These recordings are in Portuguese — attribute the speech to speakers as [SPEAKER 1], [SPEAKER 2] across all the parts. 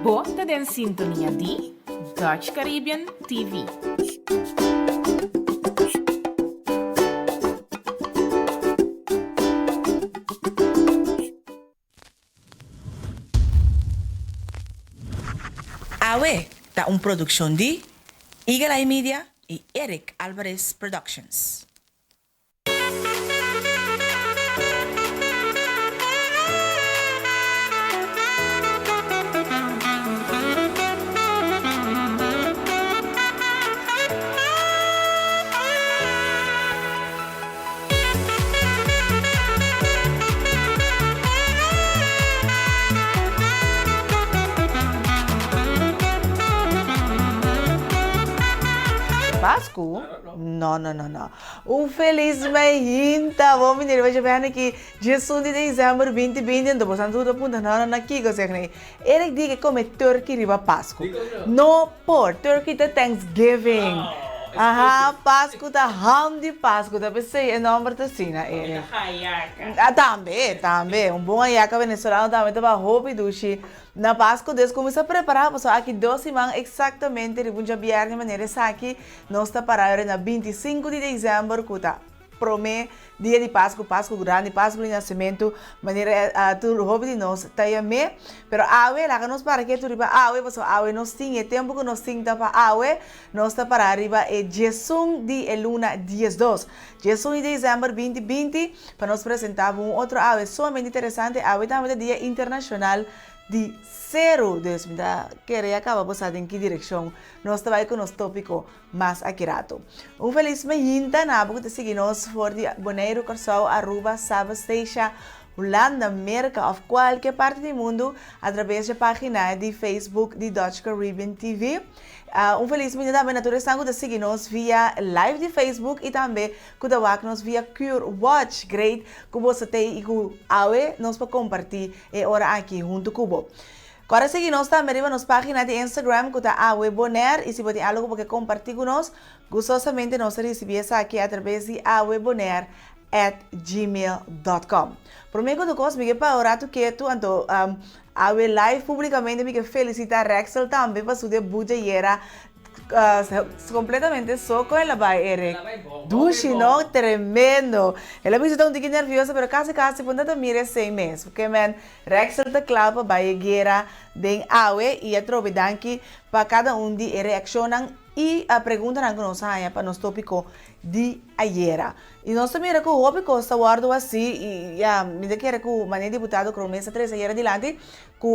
[SPEAKER 1] Bota den sintonia di Dutch Caribbean TV.
[SPEAKER 2] Awe, da un production di Eagle Eye Media e Eric Alvarez Productions.
[SPEAKER 3] Páscoa? Não. Um feliz Mahinta. Bom, menino, vai chegar aqui dia 1 de dezembro 2020. Então, você não apunta na aqui, que você nem. Ele diz que come turkey riba Páscoa. No por turkey de Thanksgiving. Aha, Páscoa da ham de Páscoa. Da pensei é nome da Sina. Ah, também. Um bom ayaca venezuelano também tava roupa e duche. Na Páscoa, Deus começa a preparar para aqui 12 semanas exatamente de bunja biar de maneira aqui nós está parado na 25 de dezembro que tá promete dia de Páscoa grande, Páscoa de nascimento, maneira tu roupa de nós tá aí me, pero awe lá que nós para que tu riba awe, você awe nós tinha tempo que nós tinha para awe, nós está para riba é Jesus de luna 12, Jesus de dezembro 2020 para nós apresentar um outro awe somente interessante, awe também é dia internacional de zero. Deus me dá querer acabar passando em que direção nós trabalhamos com o nosso tópico mais accurado. Feliz Mahinta na boca de seguir-nos por de Bonaire, Corsau, Aruba, Sabasteixa, Holanda, América, of qualquer parte do mundo, através da página de Facebook de Dutch Caribbean TV. Feliz Mahinta também natureza de seguir-nos via live de Facebook e também nos via Cure Watch Great, que você tem e que nós para compartilhar hora aqui junto com você. Agora seguir-nos também na nossa página de Instagram, que está Awe Bonaire, e se você tem algo para compartilhar conosco, gostosamente nós recebemos aqui através de awebonaire@gmail.com. Por mim, quando eu me para orar tu que tu ando Awe live publicamente me felicitar Rexel também para sua debut e era completamente só com ela vai Eric. Dushi, não? Tremendo. Ela me está um pouquinho nerviosa, mas quase quando eu mire 6 meses. Porque, man, Rexel está claro para vai guerra de Awe e a trove danke para cada de reaccionam e a pergunta na nossa para nosso tópico de ayer. E nós também que o tópico está guardado assim e me quer que o mané deputado Cromesa 3 ayer adiante que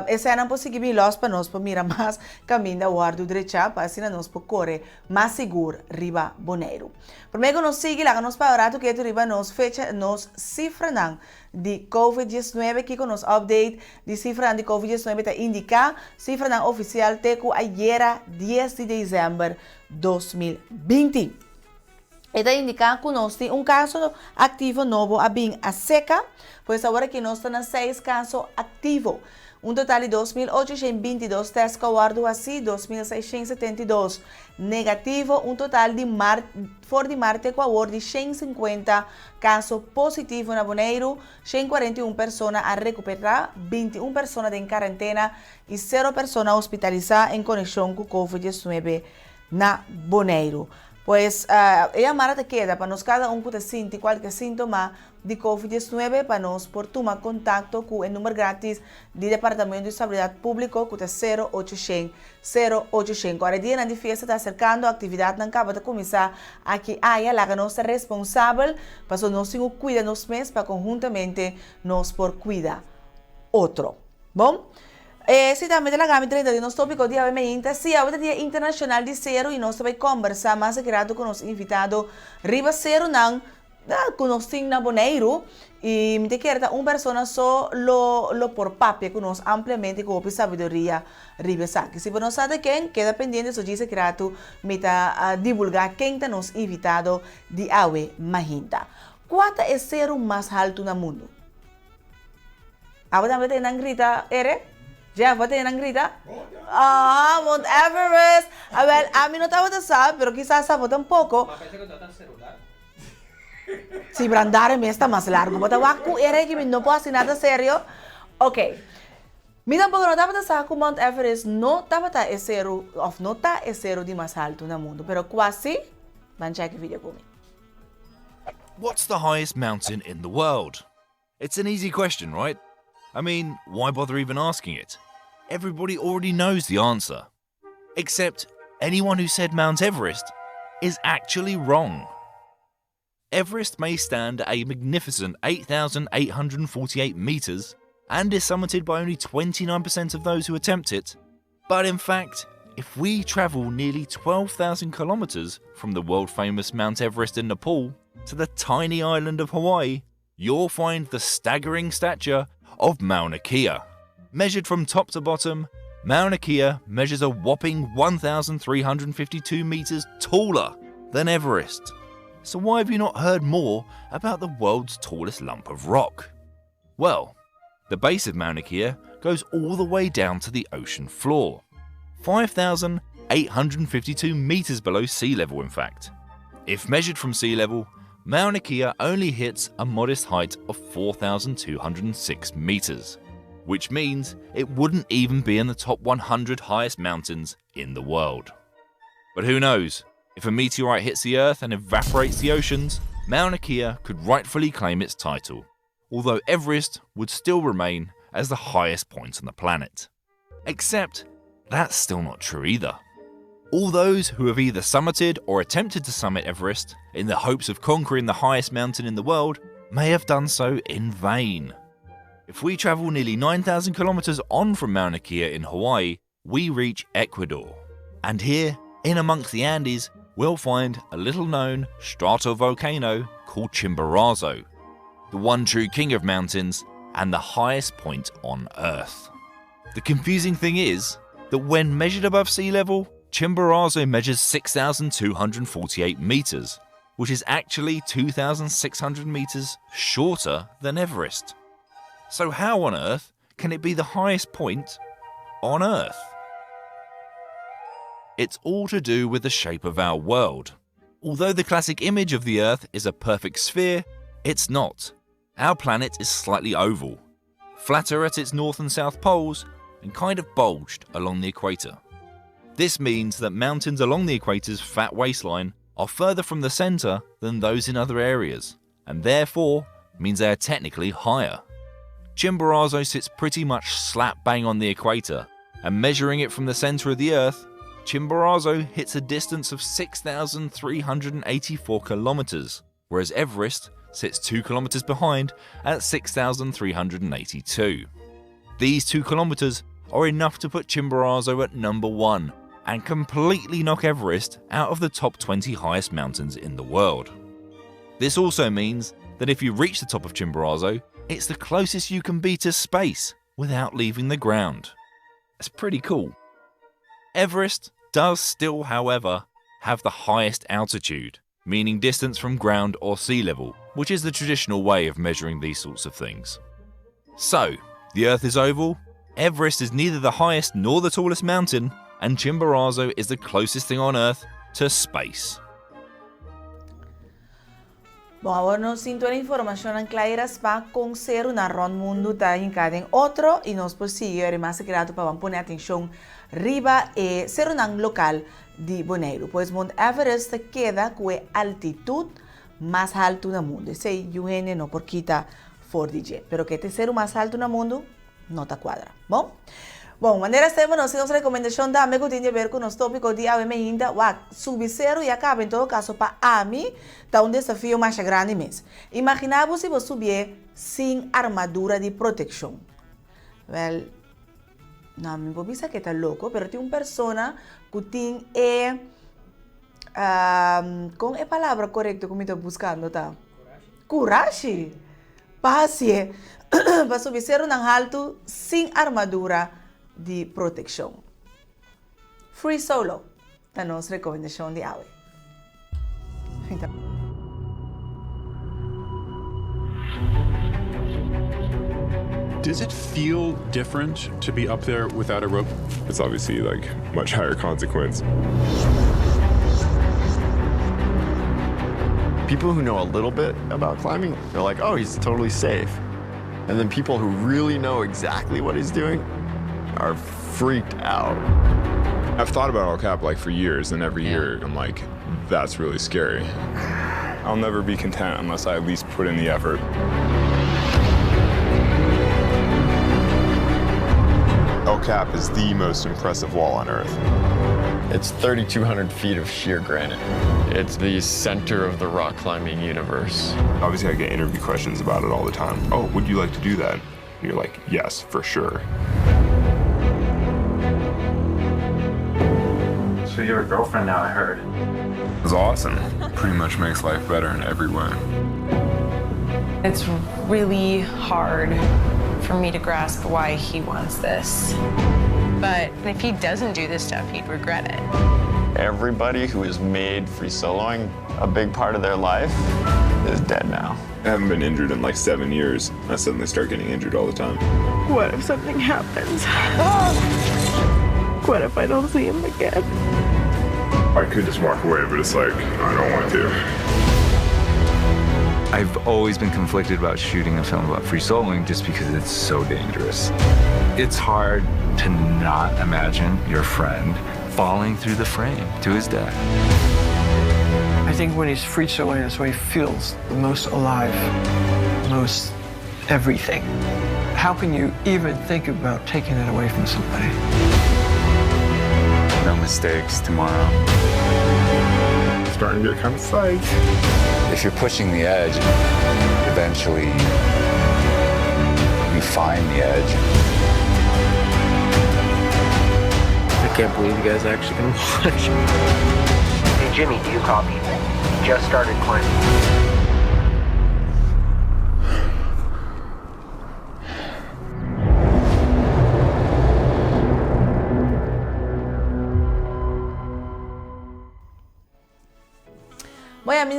[SPEAKER 3] essa não possível los para nós para mirar mais caminho da guardo direita para assim nós para correr mais seguro riba Bonaire. Primeiro nós sigue lá nós para orar que riba nós fecha nós cifra não de COVID-19 que com nos update de cifra de COVID-19 está indica cifra não oficial teco ayer 10 de dezembro 2020. Está indicando que nós temos caso ativo novo a seca, pois agora que nós estamos 6 casos ativos. Total de 2.822 testes que guardo assim, 2.672 negativo, total de for de Marte com a de 150 casos positivos na Bonaire, 141 pessoas a recuperar, 21 pessoas em quarentena e 0 pessoas hospitalizadas em conexão com COVID-19 na Bonaire. Pues ella Mara te queda para nos cada que sente qualquer síntoma de COVID-19 para nos por tomar contato com o número grátis do Departamento de Seguridade Pública que é 0800 0800. Agora dia na defesa está acercando a atividade não acaba de começar aqui lá que nós é responsável para nós cuidar nos mesmos para conjuntamente nós por cuidar outro. Bom? Se também a gama 30 de nosso tópico de AVMINTA, se é o Dia Internacional de Zero e nós vamos conversar mais agrado com os invitados Riba Zero não, com nós na Bonaire e me quero uma pessoa só lo por papel com nós amplamente com a sabedoria Riba Saque. Se você não sabe quem, queda pendente, só diz grato me tá divulgar quem está nos invitado de Awe Mahinta. Qual é o zero mais alto no mundo? Agora também tem na grita, Já, você não grita? Mount Everest. A mim não estava de saber, pero quizás sabe um pouco. Si Brandare me está más largo, pero era que no puedo hacer nada serio. Ok. Mira, porque no dapat sa que Mount Everest no dapat é zero, of no tá é zero de mais alto no mundo, pero quase, vamos check video comigo.
[SPEAKER 4] What's the highest mountain in the world? It's an easy question, right? I mean, why bother even asking it? Everybody already knows the answer. Except anyone who said Mount Everest is actually wrong. Everest may stand at a magnificent 8,848 meters and is summited by only 29% of those who attempt it. But in fact, if we travel nearly 12,000 kilometers from the world-famous Mount Everest in Nepal to the tiny island of Hawaii, you'll find the staggering stature of Mauna Kea. Measured from top to bottom, Mauna Kea measures a whopping 1,352 meters taller than Everest. So why have you not heard more about the world's tallest lump of rock? Well, the base of Mauna Kea goes all the way down to the ocean floor, 5,852 meters below sea level in fact. If measured from sea level, Mauna Kea only hits a modest height of 4,206 meters, which means it wouldn't even be in the top 100 highest mountains in the world. But who knows? If a meteorite hits the Earth and evaporates the oceans, Mauna Kea could rightfully claim its title, although Everest would still remain as the highest point on the planet. Except, that's still not true either. All those who have either summited or attempted to summit Everest in the hopes of conquering the highest mountain in the world may have done so in vain. If we travel nearly 9,000 kilometers on from Mauna Kea in Hawaii, we reach Ecuador. And here, in amongst the Andes, we'll find a little known stratovolcano called Chimborazo, the one true king of mountains and the highest point on Earth. The confusing thing is that when measured above sea level, Chimborazo measures 6,248 meters, which is actually 2,600 meters shorter than Everest. So how on earth can it be the highest point on Earth? It's all to do with the shape of our world. Although the classic image of the Earth is a perfect sphere, it's not. Our planet is slightly oval, flatter at its north and south poles, and kind of bulged along the equator. This means that mountains along the equator's fat waistline are further from the centre than those in other areas, and therefore means they are technically higher. Chimborazo sits pretty much slap bang on the equator, and measuring it from the centre of the Earth, Chimborazo hits a distance of 6,384 kilometers, whereas Everest sits 2 kilometers behind at 6,382. These 2 kilometers are enough to put Chimborazo at number 1 and completely knock Everest out of the top 20 highest mountains in the world. This also means that if you reach the top of Chimborazo, it's the closest you can be to space without leaving the ground. That's pretty cool. Everest does still, however, have the highest altitude, meaning distance from ground or sea level, which is the traditional way of measuring these sorts of things. So, the Earth is oval, Everest is neither the highest nor the tallest mountain, and Chimborazo is the closest thing on Earth to space.
[SPEAKER 3] Bom, agora nós sinto a informação em claras para conhecer na ron mundo tá em cada outro e nós possível mais criado para pôr atenção riba e ser um local de Bonaire, pois Mount Everest queda com a altitude mais alta do mundo. Esse é o não por quita for DJ, pero que te ser o mais alto no mundo não tá quadra. Bom, maneira estamos nós temos recomendação da amigo tem a ver com os tópicos de AWM ainda, subir zero e acaba em todo caso para a mim tá um desafio mais grande mesmo. Imaginava se você subir sem armadura de proteção. Well, não me vou pensar que tá louco, pero tem uma pessoa que tem com a palavra correta que eu estou buscando, tá? Coragem. Passe para subir zero nang alto sem armadura de proteção. Free Solo, a nossa recomendação de hoje.
[SPEAKER 5] Does it feel different to be up there without a rope?
[SPEAKER 6] It's obviously like much higher consequence. People who know a little bit about climbing, they're like, oh, he's totally safe. And then people who really know exactly what he's doing, are freaked out. I've thought about all cap like for years, and every year I'm like, that's really scary. I'll never be content unless I at least put in the effort. El Cap is the most impressive wall on Earth.
[SPEAKER 7] It's 3,200 feet of sheer granite. It's the center of the rock climbing universe.
[SPEAKER 6] Obviously, I get interview questions about it all the time. Oh, would you like to do that? And you're like, yes, for sure.
[SPEAKER 8] So you have a girlfriend now, I heard.
[SPEAKER 6] It's awesome. Pretty much makes life better in every way.
[SPEAKER 9] It's really hard for me to grasp why he wants this. But if he doesn't do this stuff, he'd regret it.
[SPEAKER 7] Everybody who has made free soloing a big part of their life is dead now.
[SPEAKER 6] I haven't been injured in like 7 years. I suddenly start getting injured all the time.
[SPEAKER 9] What if something happens? What if I don't see him again?
[SPEAKER 6] I could just walk away, but it's like, I don't want to.
[SPEAKER 10] I've always been conflicted about shooting a film about free soloing just because it's so dangerous. It's hard to not imagine your friend falling through the frame to his death.
[SPEAKER 11] I think when he's free soloing, that's when he feels the most alive, most everything. How can you even think about taking it away from somebody?
[SPEAKER 10] No mistakes tomorrow.
[SPEAKER 6] Starting to get kind of psyched.
[SPEAKER 10] If you're pushing the edge, eventually you find the edge.
[SPEAKER 11] I can't believe you guys are actually gonna watch.
[SPEAKER 8] Hey, Jimmy, do you copy? Just started climbing.
[SPEAKER 3] Bueno, a mí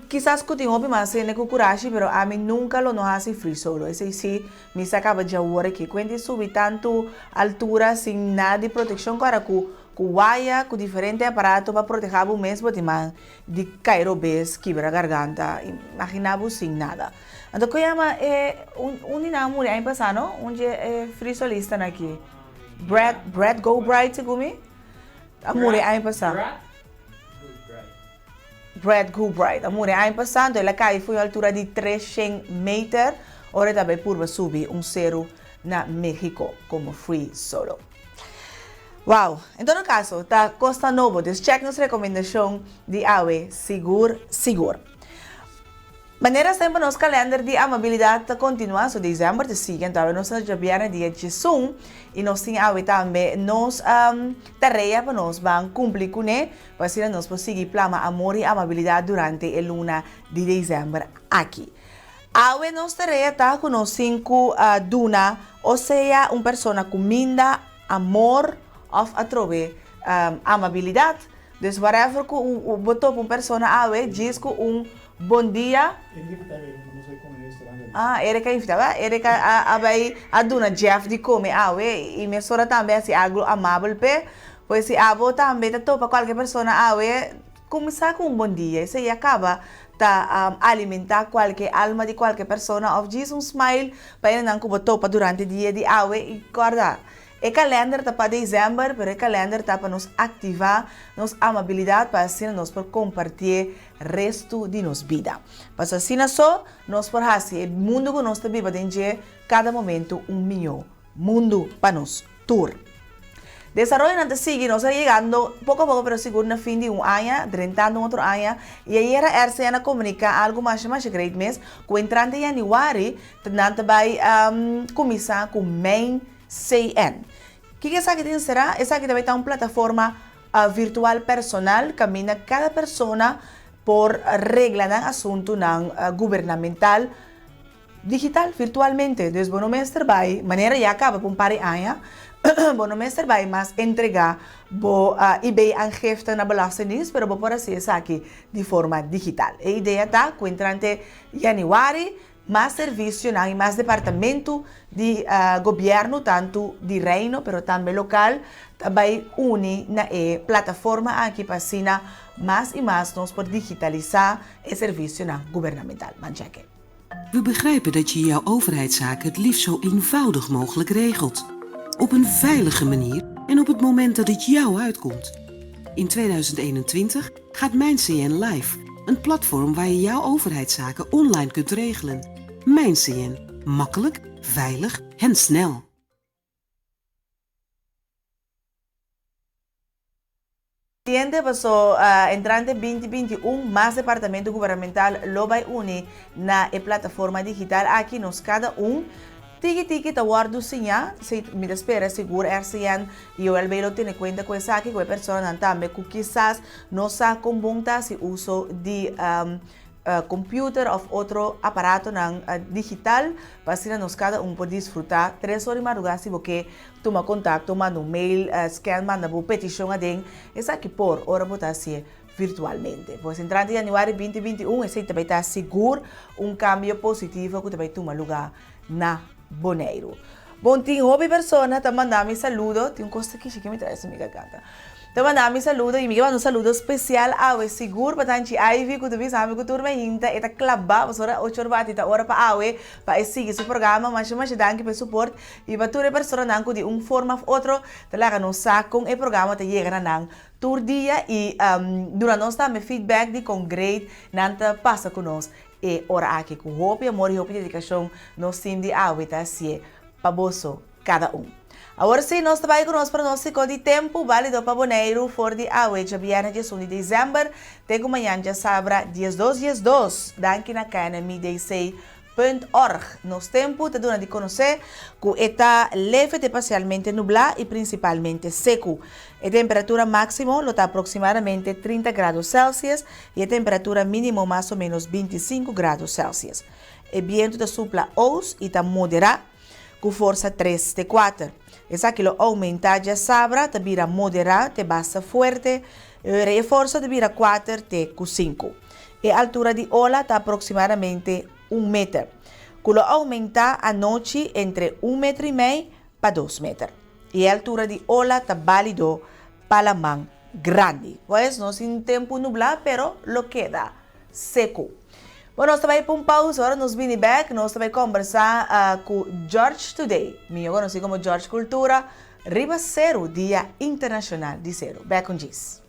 [SPEAKER 3] quizás que tengo más en el coraje, pero a mí nunca lo no hace free solo. Ese sí, me acaba de ahora que cuando subí tanto altura sin nada de protección para que vaya con diferentes aparatos para proteger o mesmo de cair o bes, quebrar a garganta, imaginava sin nada. Então, que chama uma mulher aí passando, onde free solista aqui. Brad Go Bright, segumi? A mulher aí passando. Brad Goodbright. A mulher aí passando, ela caiu foi a altura de 300 metros. Ora também por subir zero na México como free solo. Wow! Então, no caso, tá Costa Novo. Check nos recomendação de AWE Seguro. Maneira sempre nos calendar de amabilidade continua, so dezembro te sigue, então nós já viemos dia de Zoom e nós temos também nos tarefa para nós vamos cumprir com ele, para assim nós conseguir plama amor e amabilidade durante a luna de dezembro aqui. Awe nos tarefa está com nós 5 duna, ou seja, uma pessoa com minda, amor, of atrove amabilidade. Dus whatever que o botou para uma pessoa awe diz que bom dia. Erika invitava. Erika abai aduna Jeff de come awe e mesora também assim algo amável pe, pois se abo também tá topa qualquer pessoa awe começar com bom dia, isso aí acaba tá alimentar qualquer alma de qualquer pessoa of diz smile para não que topa durante o dia de awe e guardar. O calendário está para dezembro, mas o calendário está para nos ativar nossa amabilidade para assim nós por compartilhar o resto de nossa vida. Para assim só nós por fazer o mundo que nós vivemos dentro cada momento melhor mundo para nós tour. Desarrollo antes sigue nós chegando pouco a pouco, pero seguro no fim de ano, 30 outro ano, e aí era a comunicar algo mais great mês, com entrante em janeiro, tanto vai começar com main CN. O que essa aqui será? Essa aqui também está uma plataforma virtual personal, caminha cada pessoa por regla de assunto governamental digital, virtualmente. Então, bom mestre vai, maneira já acaba com um par de anos, bom mestre vai mas entregar bo eBay angifte na belastingdienst, pero bo por assim essa aqui de forma digital. A ideia está com entrante janeiro, mais serviço e mais departamento de governo, tanto de reino, pero também local, também une na plataforma aqui para assinar mais e mais nós por digitalizar o serviço governamental. Mancheque.
[SPEAKER 12] We begrijpen dat je jouw overheidszaken het liefst zo eenvoudig mogelijk regelt. Op een veilige manier en op het moment dat het jou uitkomt. In 2021 gaat MijnCN live. Een platform waar je jouw overheidszaken online kunt regelen. MijnCN. Makkelijk, veilig en snel.
[SPEAKER 3] Pasó entrante 2021, más departamento gubernamental lo vai uni na plataforma digital aqui nos cada tiki ta guardo sinha, se me espera seguro RCN e o elvelo tiene cuenta com essa aqui com a pessoa não também que quizás não sa com bonta se uso de computer of outro aparato digital para nos cada pode desfrutar 3 horas de madrugada se você toma contato, manda mail, scan, manda petição a den, essa aqui por hora botar se virtualmente. Pois entrando em janeiro 2021, esse também está seguro cambio positivo que também toma lugar na Bonaire. Bom, tem hobby persona, tá mandando saludo, tem coisa que me traz minha garganta. Tá mandando saludo e me manda saludo especial ao seguro para tanti Ivy que tu vês amigo que turma ainda eta claba, mas hora 8 horas tá hora para awe para seguir esse programa, mas danke pelo suporte e para toda pessoa não de forma ou outro, tá lá no saco com o programa tá chega na tour dia e durante nós também feedback de com great nanta passa conosco e ora aqui com hope, amor e hope dedicação nós sim de awe tá se paboso cada Agora sim, nós trabalhamos com nós para nós de tempo válido para Bonaire, for de awe, já viernes dia 1 de dezembro, até amanhã já sabra, dias 2, danke na cana, midday6.org. Nos tempo, te dona de conhecer que está leve de parcialmente nublado e principalmente seco. A temperatura máxima está aproximadamente 30 graus Celsius e a temperatura mínima mais ou menos 25 graus Celsius. O vento da sopla os e está moderado, com força 3 de 4. Essa aquilo aumenta já sabra, te vira moderado, te basta forte, e força te vira 4 te 5. E a altura de ola está aproximadamente 1 metro. Quando aumenta a noite entre 1,5 metro para 2 metros. E a altura de ola está válido para a mão grande. Pois não tem tempo nublado, pero lo queda seco. Bom, nós também para pausa, agora nos vini back, nós também conversar com George Today. Me conheci como George Cultura, Riba Zero, Dia Internacional de Zero. Back on Gis.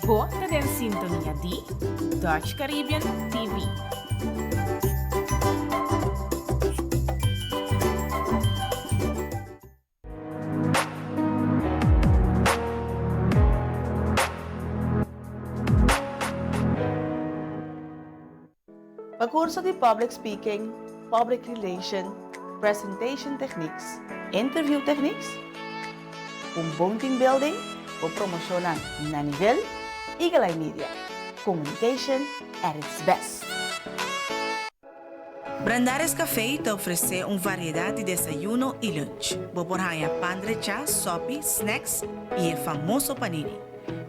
[SPEAKER 1] Bota den sintonia di Dutch Caribbean TV.
[SPEAKER 3] Curso de Public Speaking, Public Relation, Presentation Techniques, Interview Techniques, bom team building, o promocionar na nível Eagle Eye Media. Communication at its best.
[SPEAKER 2] Brandares Café te oferece variedade de desayuno e lunch. Boborhaya pandre chá, sopi, snacks e o famoso panini.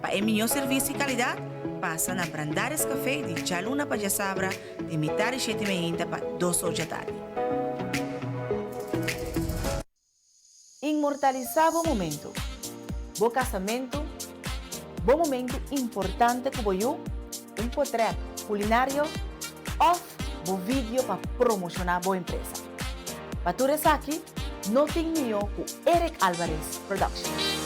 [SPEAKER 2] Para o melhor serviço e qualidade, passa na Brandares Café de Chaluna para Sabra, de metade 7h30 para 2 horas da tarde.
[SPEAKER 3] Inmortalizar bom momento. Bom casamento. Bom momento importante que voy portrait culinário ou bom vídeo para promocionar boa empresa. Para tu aqui, não tem melhor com Eric Alvarez Productions.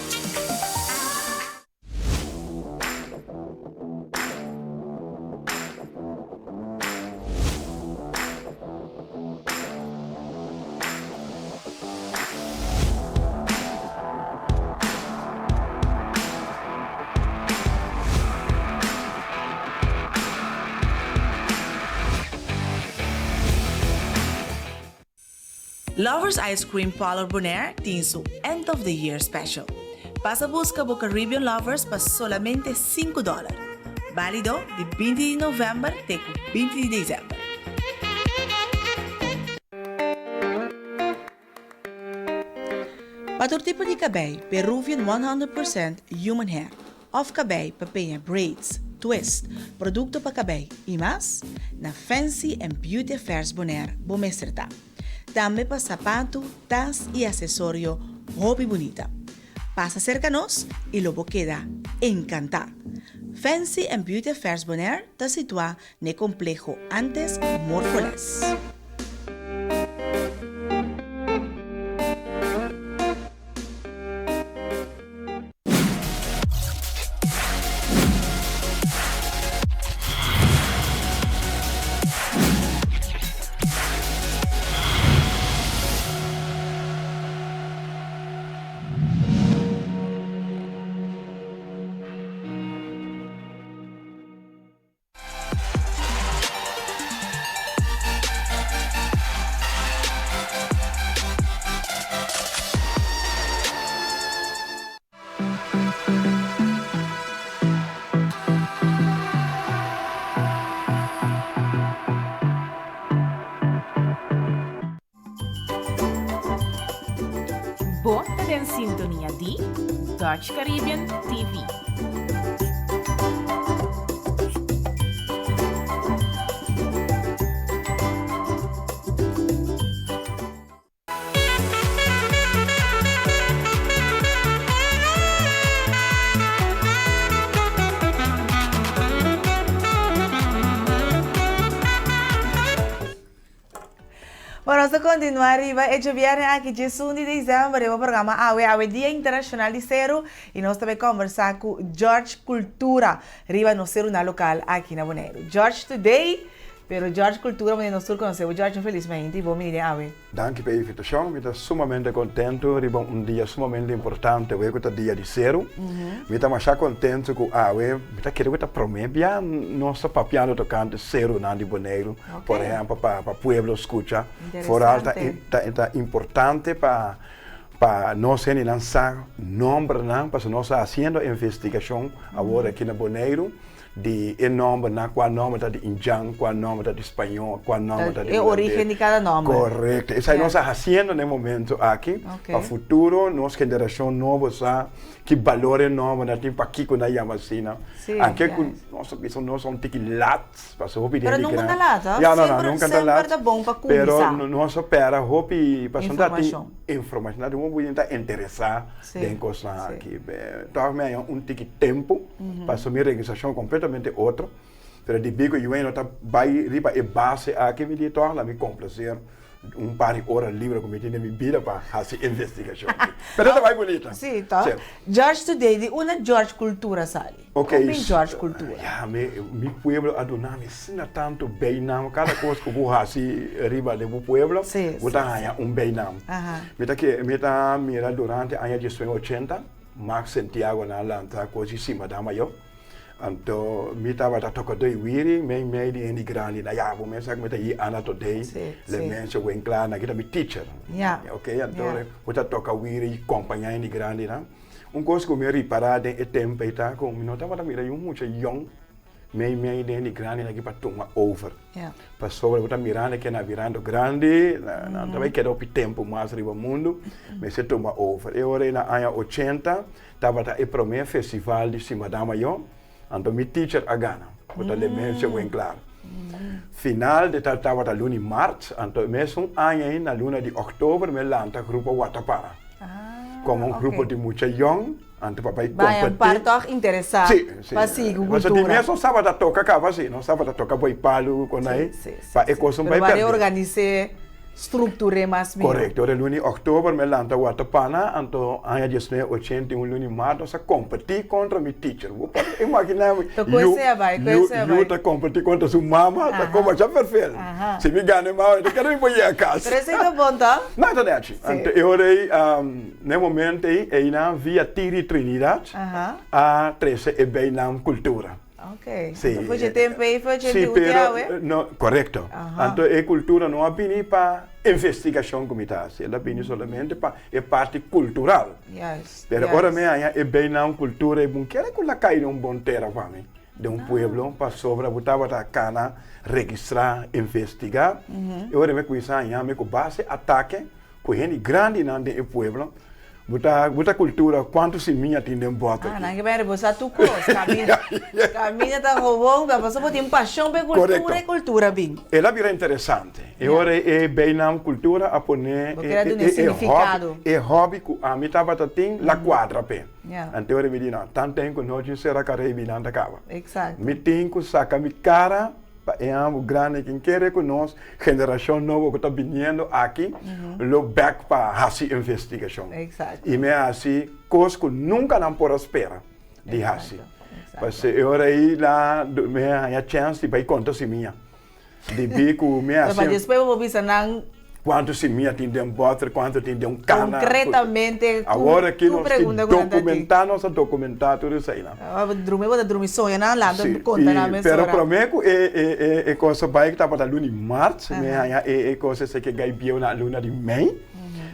[SPEAKER 2] Lovers Ice Cream Parlor Bonaire tem seu End of the Year Special. Passa busca o Caribbean Lovers para solamente $5. Válido de 20 de novembro até 20 de dezembro. Para todo tipo de cabelo, Peruvian 100% Human Hair, of cabelo para penha braids, twist, produto para cabelo e mais, na Fancy and Beauty Affairs Bonaire, Bomestretá. Também para sapato, tas e acessório Hobby bonita. Pasa cerca nos y lo queda encantado. Fancy and Beauty Affairs Bonaire te situa ne complejo antes Morfolas.
[SPEAKER 1] Bota en sintonia di Dutch Caribbean TV.
[SPEAKER 3] Vamos a continuar arriba. Este viernes aqui, dia 1 de dezembro, o programa AWE Dia Internacional de Cero. E nós também conversar com George Cultura, riba no Cero na local aqui na Bonaire. George today, pero George Cultura, nós conhecemos. George, infelizmente, bom menino AWE.
[SPEAKER 13] Dank pela invitação, eu estou sumamente contente, riba dia sumamente importante, hoje é o dia de Cero. Eu estou mais contente com a AWE, eu quero promover nosso papel tocante Cero na de Bonaire, por exemplo, para o povo escutar. Fora é importante para nós lançar nome, para nós fazendo investigação agora aqui na Bonaire. De nome, qual nome está de indiano, qual nome está de espanhol, qual nome está de
[SPEAKER 3] a origem de cada nome.
[SPEAKER 13] Correto. Isso aí nós estamos fazendo no momento aqui. Para o futuro, nossa geração nova sabe que valores novos na tempo aqui quando a vacina. Aqui nossa pessoa nós somos um pouco latos, para o hobby.
[SPEAKER 3] Mas não canta lata.
[SPEAKER 13] Não canta lata.
[SPEAKER 3] É bom para conversar.
[SPEAKER 13] Mas nós espera hobby para informação. Informação. Não vou estar interessar em coisas aqui. Então, é um pouco tempo para assumir a registração completamente outro, pero de bico eu ainda vai riba e base aqui me diz torna me complacer par de horas livre que me tinha me vida para fazer investigação. Pero tá vai bonita.
[SPEAKER 3] Sim, tá. George today de uma George Cultura sali.
[SPEAKER 13] Ok.
[SPEAKER 3] George Cultura.
[SPEAKER 13] Mi pueblo aduna me ensina tanto bem não cada coisa que vou fazer riba do pueblo. Vou dar bem não. Me tá mira durante anos de 80, Max Santiago na Atlanta coisa cima da maior. Então, me estava a tocar dois wiri, me de indi grande na yabo, me sabe me tá aí ana today, le mense o claro na kita me teacher, ok? Então, eu tá tocar wiri, acompanhar indi grande na. Coisa que me reparar de tempo tá, como me não tava mira muito young, me de indi grande na para tomar over. Para sobre eu tá mirando que na virando grande, na também quero o tempo mais riba mundo, me se toma over. Eu era na ano 80, tava o primeiro festival de cima da maior. Então, meu teacher a Ghana, porque ele mencionou bem claro. Final de estava na luna de março, então mesmo ano na luna de outubro, me lança o grupo Watapara. Como grupo de muito young, então papai
[SPEAKER 3] competir. Vai parte interessado. Para seguir o cultura.
[SPEAKER 13] Mas mesmo sábado toca cá, assim, não sábado toca boi palo com aí. Para ecosom vai
[SPEAKER 3] perder. Para organizar estrutura mais bem.
[SPEAKER 13] Correto. O luna de outubro me lança Watapana, então ano de 80 luna de março, nós competir contra meu teacher. Imagina, eu tá competir contra sua mama, tá como já perfeito. Se me ganha mal, eu quero ir para a casa.
[SPEAKER 3] Precisa bom, tá?
[SPEAKER 13] Não, tá certo. Então eu orei no momento aí na via Tiri Trinidad, a 13 e bem na cultura.
[SPEAKER 3] Ok. Foi de tempo aí, foi de tempo.
[SPEAKER 13] Correto. Então, a cultura não é bem para investigação como está, ela vem somente para a parte cultural. Mas agora é bem na cultura, é bom que ela cai um bom terra para mim, de pueblo, para sobre, botar a cana, registrar, investigar. E agora me conhece, me com base ataque, com gente grande no pueblo. Buta cultura, quanto se minha tem de bota.
[SPEAKER 3] Ah, não é bem, você tu cos, caminha tá roubando, mas você tem paixão pela cultura e cultura, bem.
[SPEAKER 13] Ela vira interessante. E ora é bem na cultura a poner
[SPEAKER 3] significado.
[SPEAKER 13] É hobby que a mim tava tem la quadra pé. Então ora me diz não, tanto tempo nós será caribe não da cava.
[SPEAKER 3] Exato.
[SPEAKER 13] Me tem que sacar mi cara é um grande que quer que nós geração nova que está vindo aqui, look back para essa investigação.
[SPEAKER 3] Exato.
[SPEAKER 13] E me assim, coisas que nunca não pode esperar de assim. Porque eu aí lá me a chance de vai contar se minha. De bico me assim.
[SPEAKER 3] Mas depois eu vou ver não
[SPEAKER 13] quanto se minha tem de botre, quanto tem de cana.
[SPEAKER 3] Concretamente,
[SPEAKER 13] agora que nós documentar tudo isso aí lá.
[SPEAKER 3] Dormir sonha na lá, conta na mesa.
[SPEAKER 13] Pero prometo é coisa vai que está para luni março, é coisa que gai bio na luna de mei.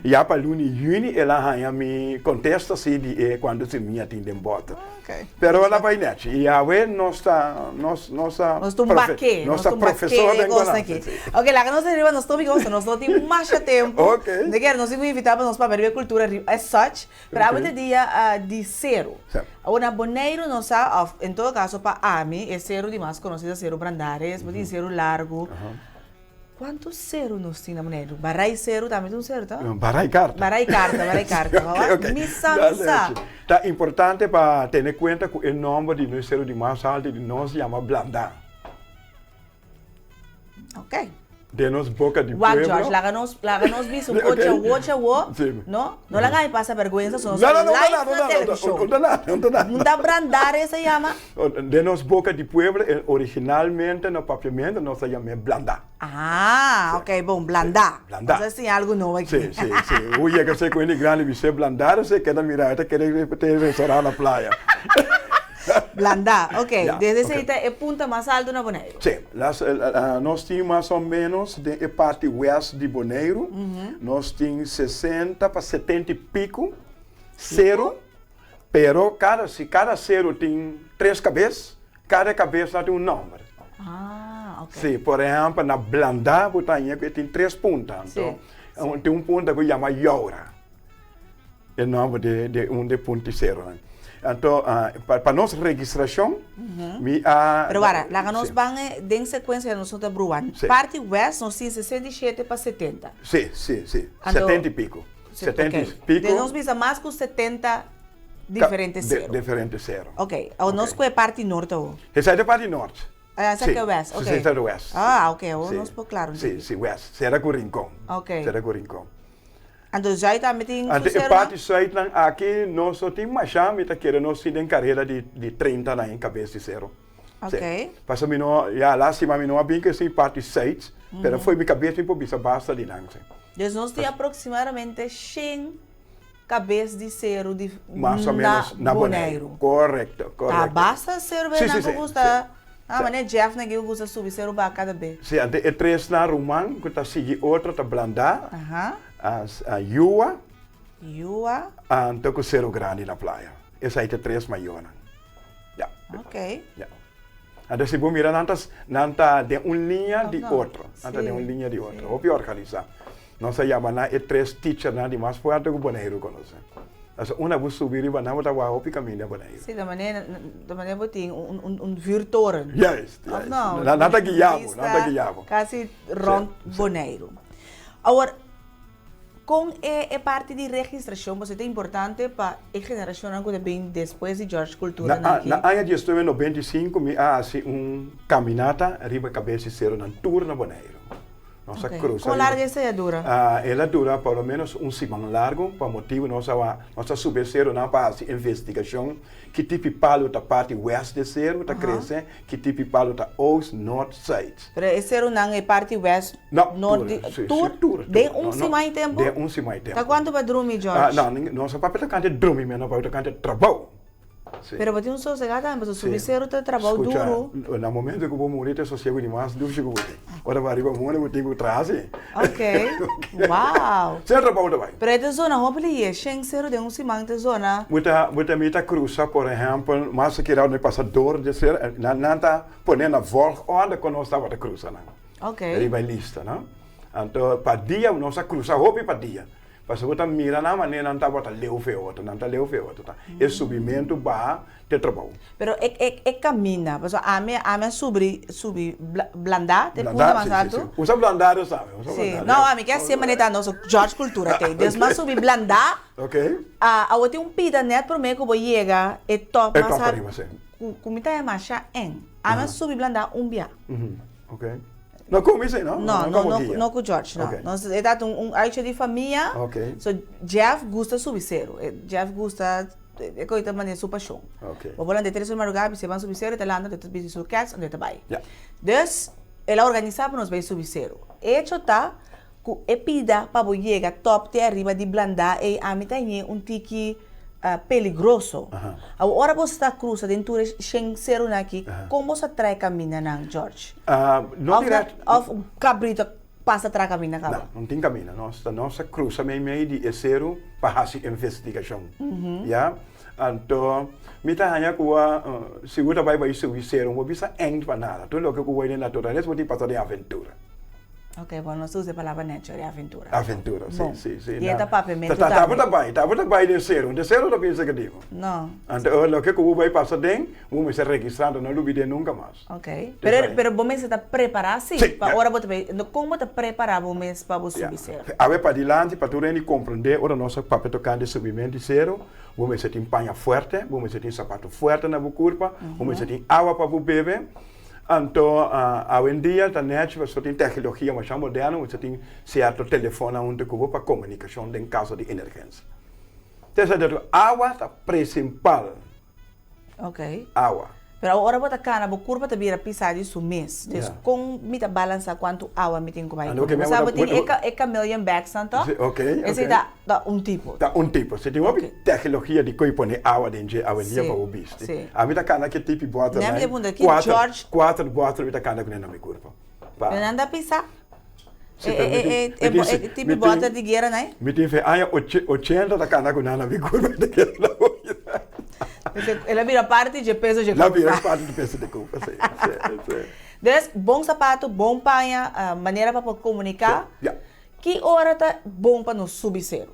[SPEAKER 13] E a para luni juni ela há me contesta se de quando se minha tem de botre. Pero ela vai net. E a ver nossa professora
[SPEAKER 3] aqui. Ok, lá que nós arriba nós estamos nós não temos mais tempo.
[SPEAKER 13] Ok.
[SPEAKER 3] De que nós vamos invitar para nós para ver a cultura as such, para o dia de zero. Agora boneiro nós em todo caso para ami é zero de mais conhecido zero brandares, pode zero largo. Quantos zero nós temos na boneiro? Barai zero também tem zero, tá?
[SPEAKER 13] Barai carta.
[SPEAKER 3] Barai carta. Missa.
[SPEAKER 13] Tá importante para ter em conta que o nome de nós zero de mais alto de nós chama blanda.
[SPEAKER 3] Ok.
[SPEAKER 13] De nos boca de pueblo.
[SPEAKER 3] George, lá nós vimos um coche, não? Não lá ganha passa vergonha, só não dá brandar essa chama.
[SPEAKER 13] De nos boca de pueblo, originalmente no papiamento nós chamamos blanda.
[SPEAKER 3] Ah, ok, bom, blanda. Blanda. Mas assim algo novo aqui.
[SPEAKER 13] Sim. O ia que você com ele grande, você blandar, você quer mirar, você quer ter restaurante na praia.
[SPEAKER 3] Blanda, ok. Desde esse aí é ponta mais alto na Bonaire.
[SPEAKER 13] Sim, nós temos mais ou menos de parte oeste de Bonaire, nós temos 60 para 70 e pico, zero, pero cada zero tem 3 cabeças, cada cabeça tem um número.
[SPEAKER 3] Ah, ok.
[SPEAKER 13] Sim, por exemplo, na Blanda, tem 3 pontas. Então, tem um ponto que chama Yaura. É o nome de ponto zero. Então, para nossa registração,
[SPEAKER 3] pero agora, lá nós vamos em sequência, nós estamos bruando. Parte oeste, nós temos 67 para 70.
[SPEAKER 13] Sim. 70 e pico. 70 e pico.
[SPEAKER 3] Nós vamos mais que 70 diferentes zero.
[SPEAKER 13] Diferentes zero.
[SPEAKER 3] Ok. Nós que é parte norte?
[SPEAKER 13] Essa é a parte norte.
[SPEAKER 3] Essa aqui é o oeste, ok.
[SPEAKER 13] Essa é o oeste.
[SPEAKER 3] Ah, ok. Nós por claro.
[SPEAKER 13] Sim, oeste. Será com o Rincón.
[SPEAKER 3] Ok.
[SPEAKER 13] Será com o Rincón.
[SPEAKER 3] Então já também tem
[SPEAKER 13] a parte site aqui nós só temos mais chame tá querendo nós tem carreira de 30 na em cabeça de zero.
[SPEAKER 3] Ok.
[SPEAKER 13] Passa mim não já lá cima mim não bem que sim parte site, pero foi minha cabeça em pobisa basta de não.
[SPEAKER 3] Então nós temos aproximadamente 100 cabeças de zero de
[SPEAKER 13] mais ou menos na Bonaire. Correto.
[SPEAKER 3] Tá basta zero bem na custa. Ah, mas Jeff na que usa subir zero para cada vez.
[SPEAKER 13] Sim, é 3 na Roman, que tá seguir outra tá Blanda. A Yua. Então com zero grande na praia. Essa aí tem 3 maiores.
[SPEAKER 3] Ok.
[SPEAKER 13] Então se você mirar, não está de uma linha de outra. Não está de uma linha de outra. Ou pior organizar. Nós chamamos de 3 teachers de mais forte que o Bonaire conosco. Então, uma vez subir e vai não vai o caminho da Bonaire.
[SPEAKER 3] Sim, da maneira tem virtuoren.
[SPEAKER 13] Yes.
[SPEAKER 3] Não,
[SPEAKER 13] nada guiado.
[SPEAKER 3] Quase rond Bonaire. Agora, com a parte de registração, você é importante para a geração que vem depois de George Cultura.
[SPEAKER 13] Na ano de 1995, me hace caminata arriba a cabeça zero na tour na Bonaire. Nossa cruz.
[SPEAKER 3] Como larga essa dura?
[SPEAKER 13] Ela dura pelo menos semana largo, para motivo nossa subzero na base investigação, que tipo palo da parte oeste de zero, tá crescendo, que tipo palo da oeste, norte, side.
[SPEAKER 3] Pero esse zero não é parte oeste, norte, tour, de semana em tempo?
[SPEAKER 13] De semana em tempo.
[SPEAKER 3] Tá quanto vai dormir, George?
[SPEAKER 13] Não, nossa papel tá dormir, mas não vai tá trabalho.
[SPEAKER 3] Pero você não sossegado, mas o subzero tá trabalho duro.
[SPEAKER 13] No momento que eu vou morrer, eu sossego demais, duro chego você. Ora vai arriba morrer, eu tenho que trazer.
[SPEAKER 3] Ok. Uau.
[SPEAKER 13] Você trabalho também.
[SPEAKER 3] Pero essa zona, hopefully, é sem zero de semana de zona.
[SPEAKER 13] Muita mita cruza, por exemplo, mas que era no passador de ser, não tá ponendo a volta onde quando nós estava cruzando.
[SPEAKER 3] Ok.
[SPEAKER 13] Ele vai lista, não? Então, para dia, nós cruza roupa para dia. Parce que mira na maneira não tá bota leu feo, não tá leu feo, tá. É subimento ba te trabalho.
[SPEAKER 3] Pero camina, porque a minha subir blanda, te punta mais alto.
[SPEAKER 13] Usa blandado, sabe?
[SPEAKER 3] Sim, não, a minha que é assim, maneira nosso George cultura tem. Desde subir blanda, a outra pida net por mim que vou chegar e top, mas comida é macha a minha subir blanda bia.
[SPEAKER 13] Ok. Não come isso, não?
[SPEAKER 3] Não com o George, não. Nós é dado aicha de família.
[SPEAKER 13] Ok.
[SPEAKER 3] So Jeff gosta subir zero. Jeff gosta é coisa maneira super show.
[SPEAKER 13] Ok.
[SPEAKER 3] O volante ter uma lugar, você vai subir zero, te landa, te bizi sur cats, onde te vai. Dus ela organiza para nós vai subir zero. Hecho tá que pida para chegar top te arriba de blanda e a mim tem tiki peligroso. A hora você está cruza dentro de zero aqui, como você trai caminha não, George?
[SPEAKER 13] Não direto.
[SPEAKER 3] Of cabrito passa atrás caminha cá.
[SPEAKER 13] Não tem caminho. Nossa cruza meio de zero para fazer investigação. Já? Então, me tá hanya kuwa segura vai subir zero, vou bisa eng para nada. Tudo o que eu vou na natureza vou te passar de aventura.
[SPEAKER 3] Ok, bom, nós usamos a palavra nature, aventura.
[SPEAKER 13] Aventura, sim.
[SPEAKER 3] E é tapapimento
[SPEAKER 13] também. Tá bem de zero não pensa que digo.
[SPEAKER 3] Não.
[SPEAKER 13] Então, o que eu vou passar dentro, vou ser registrado, não duvide nunca mais.
[SPEAKER 3] Ok. Pero bom mês está preparado, sim? Para hora você como está preparado bom mês para você subir zero?
[SPEAKER 13] A ver para adiante, para tu compreender, ora nosso papel tocando subimento de zero, vamos ter panha forte, vamos ter sapato forte na curva, vamos ter água para beber. Então, hoje em dia, a net, você tem tecnologia mais moderna, você tem certo telefone onde eu vou para comunicação em caso de emergência. Então, a água é a principal.
[SPEAKER 3] Ok.
[SPEAKER 13] Água.
[SPEAKER 3] Pero agora você cana, a curva te vira pisar isso mês. Então, como me tá balança quanto água me tem que vai. Você sabe, tem chameleon bags, santo?
[SPEAKER 13] Ok.
[SPEAKER 3] Esse dá tipo.
[SPEAKER 13] Dá tipo. Você tem uma tecnologia de que põe água dentro de água para o bicho. A mim tá cana que tipo de bota, né? Quatro botas, me tá cana com na minha curva.
[SPEAKER 3] Fernanda pisar. Tipo de bota de guerra, né?
[SPEAKER 13] Me tem feito, 80 da cana com na minha curva de guerra.
[SPEAKER 3] Ela vira parte de peso de culpa.
[SPEAKER 13] Ela vira parte de peso de culpa, sim.
[SPEAKER 3] Então, bom sapato, bom panha, maneira para comunicar. Que hora tá bom para nos subir zero?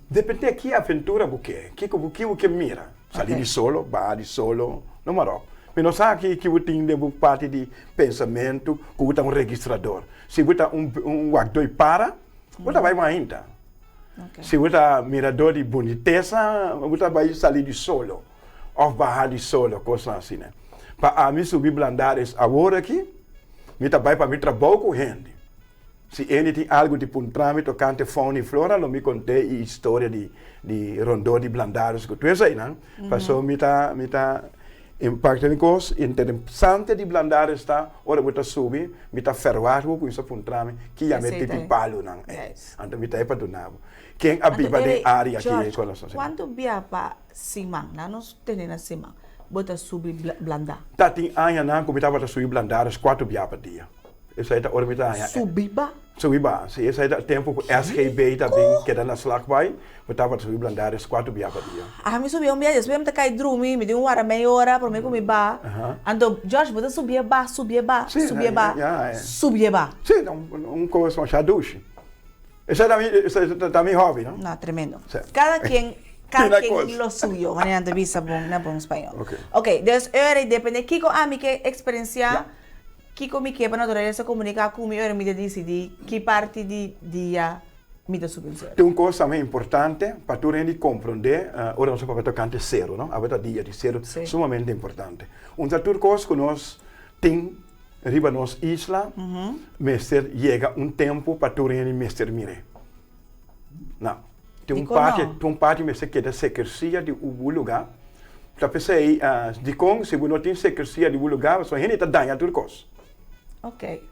[SPEAKER 13] Depende de que aventura você quer. Que mira. Salir de solo, bar de solo, no Marocco. Mas não sabe que você tem parte de pensamento, que você tem registrador. Se você tem guardador para, você vai mais ainda. Se você é mirador de boniteza, você vai sair de solo, ou baixar de solo, coisa assim, né? Para mim subir blandares agora aqui, me vai para mim trabalhar com gente. Se ele tem algo de trâmite tocante fauna e flora, não me contei a história de rondô de blandares que tu é aí, né? Passou me tá impactando coisas interessante de blandares está, ora você subir, me tá ferroado com isso trâmite que já me tem palo, não? Então me tá aí para do nabo. Quem abiba de área aqui é conosco.
[SPEAKER 3] Quando via para cima, nós temos cima, bota subir blanda.
[SPEAKER 13] Tá tem aia não, como estava subir blandares 4 via para dia. Isso aí tá hora me tá aia.
[SPEAKER 3] Subiba?
[SPEAKER 13] Subiba, sim. Isso aí tá tempo que SGB também que dá na slagbai, botava subir blandares 4 via para dia.
[SPEAKER 3] Ah, me subiu dia, depois me tá cai drumi, me deu uma hora meia hora para me comer ba. Então, George, bota subir ba. Sim,
[SPEAKER 13] coisa mais chaduche. Isso é também hobby, não?
[SPEAKER 3] Não, tremendo. Cada quem lo suyo, maneira de vista bom, na bom espanhol. Ok, então, eu depende de que a minha experiência, que me que para natureza comunicar comigo, eu me decidir que parte de dia me dá subvenção.
[SPEAKER 13] Tem uma coisa também importante para tu compreender, ora nós vamos tocar zero, não? A verdade dia de zero, sumamente importante. Uma outra coisa que nós tem riba nos isla, mestre chega tempo para tu mestre mire. Não. Tem parte mestre que da secrecia de um lugar. Então pensei, de como se você não tem secrecia de um lugar, só gente tá danha tudo coisa.
[SPEAKER 3] Ok.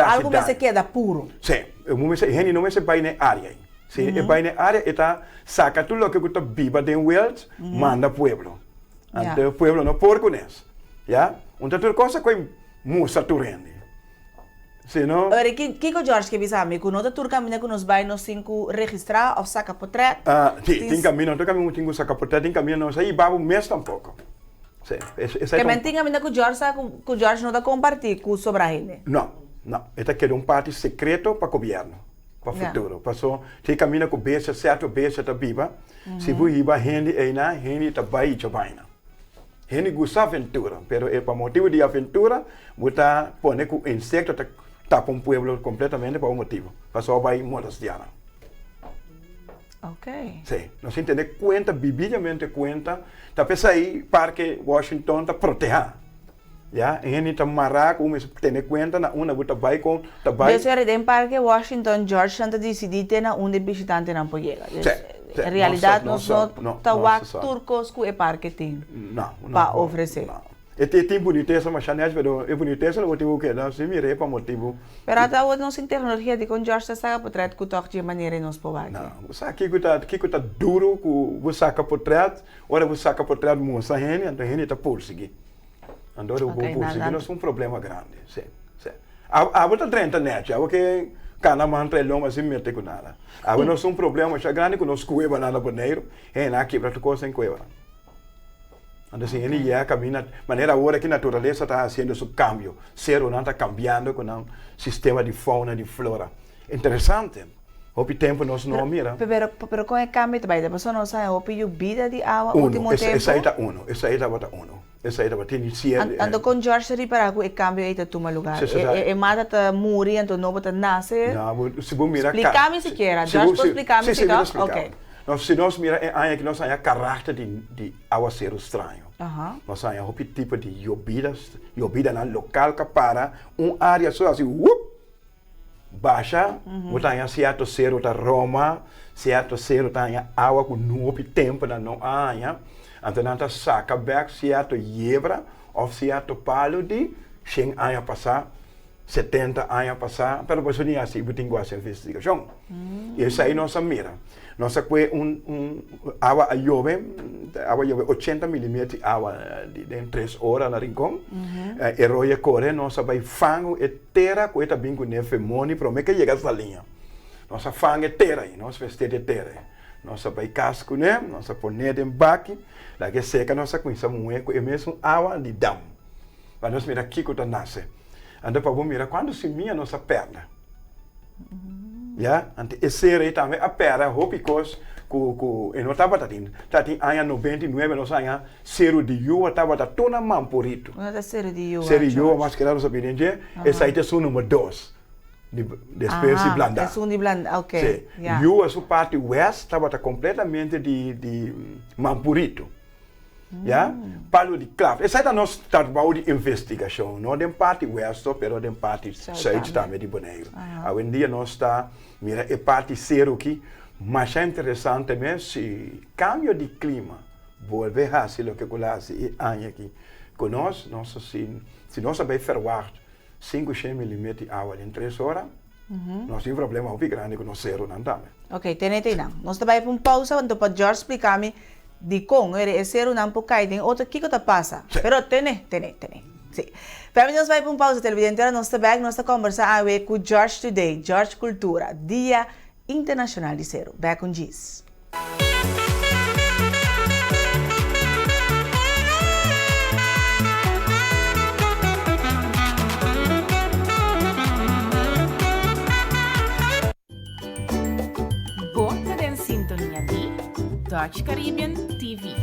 [SPEAKER 3] Algo mestre queda puro.
[SPEAKER 13] Sim. Gente não mestre vai na área. Se vai na área, está saca tudo o que você viva dentro world, manda pueblo. Então pueblo não por conhece. Já? Então tudo coisa que mostra tu rende. Senão...
[SPEAKER 3] Ora, que o George que bisame, que nós tur caminha que nos vai nos 5 registrar ou saca portrait?
[SPEAKER 13] Tem caminho, não caminho tem saca portrait, tem caminho não sai babo mês tampouco. Sim,
[SPEAKER 3] que mentira caminha que o George não dá compartilhar com sobre ele.
[SPEAKER 13] Não. Esta quer parte secreto para o governo. para futuro. Passou, te caminha com beça, certo beça tá biba. Se você iba hindi eina, hindi tá bai chabaina. Hindi gusta aventura, pero para motivo de aventura, você pone com insecto tapa pueblo completamente para motivo. Passou vai modestiana.
[SPEAKER 3] Ok.
[SPEAKER 13] Sim, nós entendemos conta, vividamente conta, tá pensa aí Parque Washington tá proteger. Ja, en niet een marak om eens te conta na una buta vai com tabai.
[SPEAKER 3] Desse era em Parque Washington, George Santa decidi na onde visitante não pode chegar. Em realidade, nós não tawak turcos que o parque tem.
[SPEAKER 13] Não,
[SPEAKER 3] para oferecer.
[SPEAKER 13] E tem boniteza, mas já não é boniteza, o motivo que não se mire para motivo.
[SPEAKER 3] Pero até hoje nós tecnologia de com George saca portrait que toque de maneira nós podemos.
[SPEAKER 13] Não, você aqui que tá duro que você saca portrait, ora você saca portrait moça gente, então gente tá por seguir. Andou o povo seguir nós um problema grande, sim, sim. A outra trenta net, a que cana mantra loma assim mete com nada. A nós um problema já grande que nós cueva nada boneiro, é na quebra tu coisa em cueva. Então, assim, ele já caminha, maneira agora que a natureza está fazendo seu cambio, ser não está cambiando com um sistema de fauna, de flora. Interessante. Hopi tempo nós não mira.
[SPEAKER 3] Pero com o cambio também, depois nós sabe hopi vida de água último tempo.
[SPEAKER 13] Essa aí está essa aí está essa aí está iniciar.
[SPEAKER 3] Ando com George reparar que o cambio aí está toma lugar. E mata tá muri, então não bota nasce.
[SPEAKER 13] Não, se você mira.
[SPEAKER 3] Explica-me se quer. George pode explicar-me se quer. Ok.
[SPEAKER 13] Se nós mira é que nós tem caráter de aguaceiro estranho. Nós tem um tipo de llovida na local que para área só assim, baixa, tem certo cero da Roma, certo cero tem água com novo tempo na não área, então não saca back certo yebra ou certo palo de 100 anos passar, 70 anos passar, pero por isso não é assim, tem essa investigação. E isso aí nós mira. Nós temos água a chove 80 milímetros água em 3 horas na rincão. E roia corre, nós vamos fango e terra, que também com nefemoni, para que chega essa linha. Nós fango e terra, nós vestir de terra. Nós vamos casco, né? Nós vamos pôr em baque, lá que seca, nós vamos moer com mesmo água de dam. Para nós mirar aqui que nasce. Então, para você mirar, quando se minha nossa perna. Ja, ante esse aí também a pera, hopicos, e não estava tatin anya 99, nós anya zero de yuwa, estava tatuna mampurito.
[SPEAKER 3] Não é zero de yuwa.
[SPEAKER 13] Zero de yuwa, mas que era o sabidente, esse aí é o número 2, de espécie blanda.
[SPEAKER 3] É o de blanda, ok.
[SPEAKER 13] Yuwa, sua parte west, estava completamente de mampurito. Ja, palo de clave. Essa é a nossa trabalho de investigação. Não de parte oeste, mas de parte sul também de Bonaire. Hoje em dia nós está, mira, é parte zero aqui, mas é interessante mesmo se cambio de clima volve a ser o que acontece aqui. Com nós se nós sabemos fervar 500 milímetros de água em 3 horas, nós temos um problema muito grande com o zero não também.
[SPEAKER 3] Ok, tenete não. Nós também vamos pausa, então para George explicar-me de com ele ser um pouco caído, outro que está passa. Pero tene. Sim. Família, nós vamos para uma pausa televidente, nós estamos conversando com George Today, George Cultura, Dia Internacional de Zero. Back com Giz.
[SPEAKER 1] Volta em sintonia de Dutch Caribbean TV.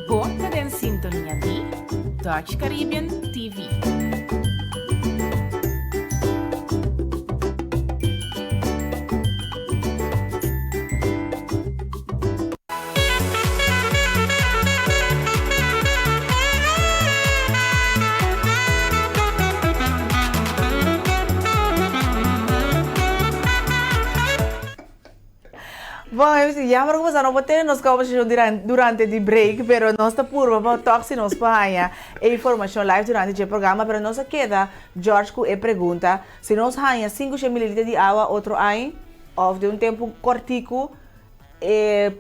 [SPEAKER 1] Volta in sintonia di Dutch Caribbean TV.
[SPEAKER 3] Bom, jammer que não vamos ter nos conversas durante o break, pero nós está puro para toxi nos paia e informação live durante o programa, pero nós queda George que pergunta se nós hanha 5 ml de água outro ano ou de tempo cortico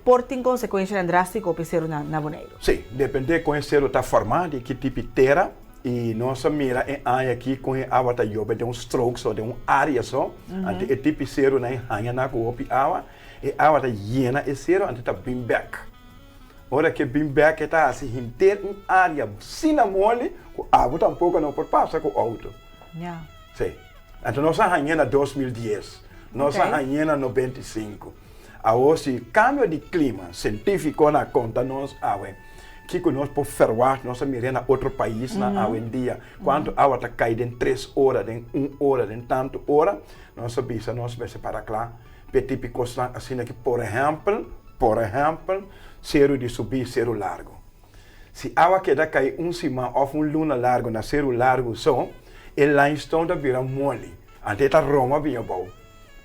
[SPEAKER 3] porta em consequência drástico para ser na boneiro.
[SPEAKER 13] Sim, depende de como está formado, que tipo de terra. E nossa mira é aqui com a água da de stroke só, de área só. Ante o tipo de cero na área na copi água. E a água está llena e cero ante está bem back. Ora que bem back está assim, inteira área sina mole, a água tampouco não pode passar com o auto.
[SPEAKER 3] Yeah.
[SPEAKER 13] Sim. Então nossa rainha na 2010, nossa rainha na 95. Agora se cambio de clima científico na conta nós água. Que nós podemos fervar nossa mirena outro país na água em dia. Quando a água está caindo em 3 horas, em 1 hora, em tanto hora, nossa bisa, nós vamos para lá. Tipo coisa assim que, por exemplo, zero de subir, zero largo. Se a água queda cair cima ou luna largo na zero largo só, o limestone da vira mole. Ante esta Roma vinha bom.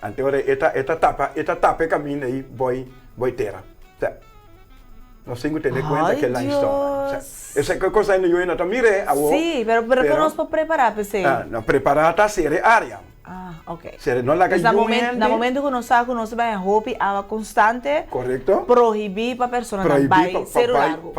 [SPEAKER 13] Ante ora esta tapa caminho aí, boi terra. Nós temos que ter conta que é limestone. Essa coisa aí eu ainda não mirei.
[SPEAKER 3] Sim, pero nós podemos preparar para isso.
[SPEAKER 13] Não preparar para ser área.
[SPEAKER 3] Ah, ok.
[SPEAKER 13] No
[SPEAKER 3] momento que nós saco, nós vamos roupa água constante.
[SPEAKER 13] Correto.
[SPEAKER 3] Proibir para a pessoa não vai ser largo.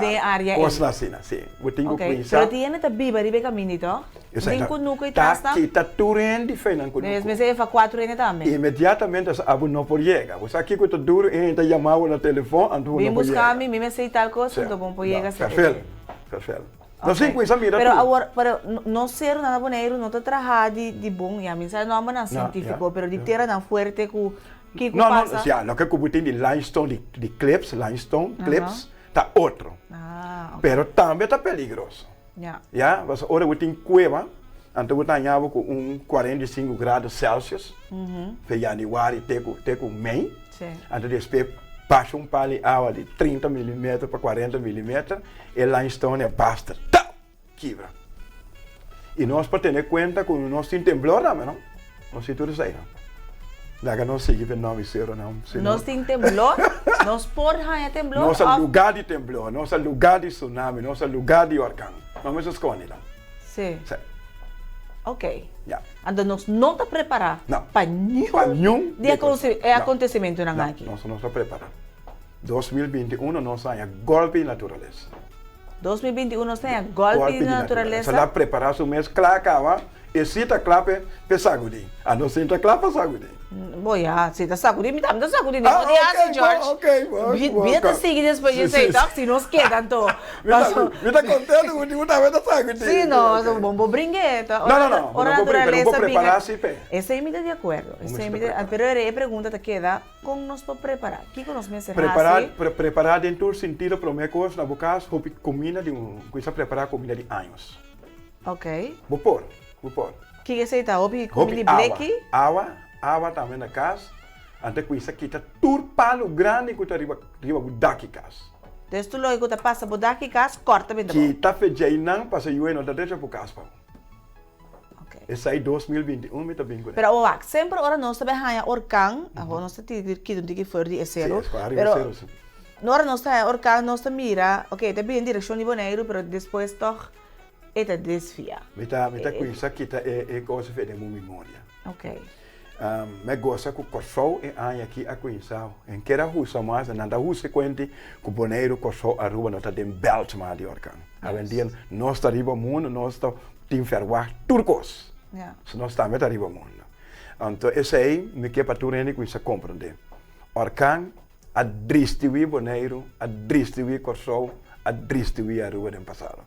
[SPEAKER 3] De área.
[SPEAKER 13] Coisa assim, sim.
[SPEAKER 3] Ok. Pero tiene também para caminho, então? Tem que nunca está.
[SPEAKER 13] Que está tudo diferente.
[SPEAKER 3] Mas é para 4 anos também.
[SPEAKER 13] Imediatamente abu não pode chegar. Você aqui que está duro e está chamado no telefone, então
[SPEAKER 3] não pode chegar. Vem buscar me sei tal coisa, então não pode chegar.
[SPEAKER 13] Perfeito. Não sei coisa mira.
[SPEAKER 3] Pero agora, para não ser nada boneiro, não está trabalhando de bom, e a mim não é nada científico, pero de terra não forte que passa.
[SPEAKER 13] Não, não que eu tem de limestone, de clips, limestone, clips, tá outro. Pero também está perigoso. Já, mas agora eu tenho cueva, então eu tenho com 45 graus Celsius, para janeiro até com Mei, então depois baixa palho de água de 30 mm para 40 mm, e limestone é basta, quebra. E nós podemos ter conta com o nosso temblor, não? Nós tudo isso aí, não? Daí nós seguimos não zero, não.
[SPEAKER 3] Nós temos temblor? Nós podemos temblor?
[SPEAKER 13] Nosso lugar de temblor, nosso lugar de tsunami, nosso lugar de orcão. Vamos escolher, não?
[SPEAKER 3] Sim. Ok.
[SPEAKER 13] Yeah.
[SPEAKER 3] Então nós não estamos preparados para nenhum acontecimento na aqui.
[SPEAKER 13] Nós não estamos preparados. 2021 nós temos golpe de natureza.
[SPEAKER 3] 2021 nós temos golpe de natureza.
[SPEAKER 13] Se lá preparar o mês, claro, e se está claro, para sacudir. A não ser está claro para sacudir.
[SPEAKER 3] Boia, se está sacudir, me está sacudir. Não pode assim, George.
[SPEAKER 13] Ok.
[SPEAKER 3] Vida seguir depois de isso, se nós querem, então.
[SPEAKER 13] Me está contente com o que está sacudir.
[SPEAKER 3] Sim, não, é um bom brinquedo.
[SPEAKER 13] Não, vou preparar assim.
[SPEAKER 3] Essa é de acordo. Pero a pergunta te queda, como nós podemos preparar? O que nós vamos
[SPEAKER 13] preparar dentro do sentido, para minha coisa, na boca, comida de coisa preparar comida de anos.
[SPEAKER 3] Ok.
[SPEAKER 13] Vou pôr. Kupor.
[SPEAKER 3] Que você está hopi comendo bleki?
[SPEAKER 13] Awa também na casa. Ante com isso aqui tá turpalo grande que tá riba daqui casa.
[SPEAKER 3] Desde tu logo tá passa por daqui casa, corta bem da
[SPEAKER 13] Que tá feijão não passa eu não tá deixa por casa.
[SPEAKER 3] Ok.
[SPEAKER 13] Esse aí 2021 me tá bem.
[SPEAKER 3] Pero o sempre ora nós também há orcan, agora nós tá que foi de zero. Pero nora nós tá orcan nós tá mira, ok, tá bem em direção de Bonaire, pero depois toch eta desvia.
[SPEAKER 13] Me tá com isso aqui tá é coisa feita de memória.
[SPEAKER 3] Ok.
[SPEAKER 13] Me gosta que o corso é aqui a conhecer. Em que era russa mais, não da russa quente, que o boneiro corso a rua não tá tem belt mais de orcan. Além disso, nós tá riba mundo, nós tá tem ferroar turcos. Se nós tá meta riba mundo. Então esse aí me quer para tu rende com isso compreender. Orcan a distribuir boneiro, a distribuir corso, a distribuir a rua do passado.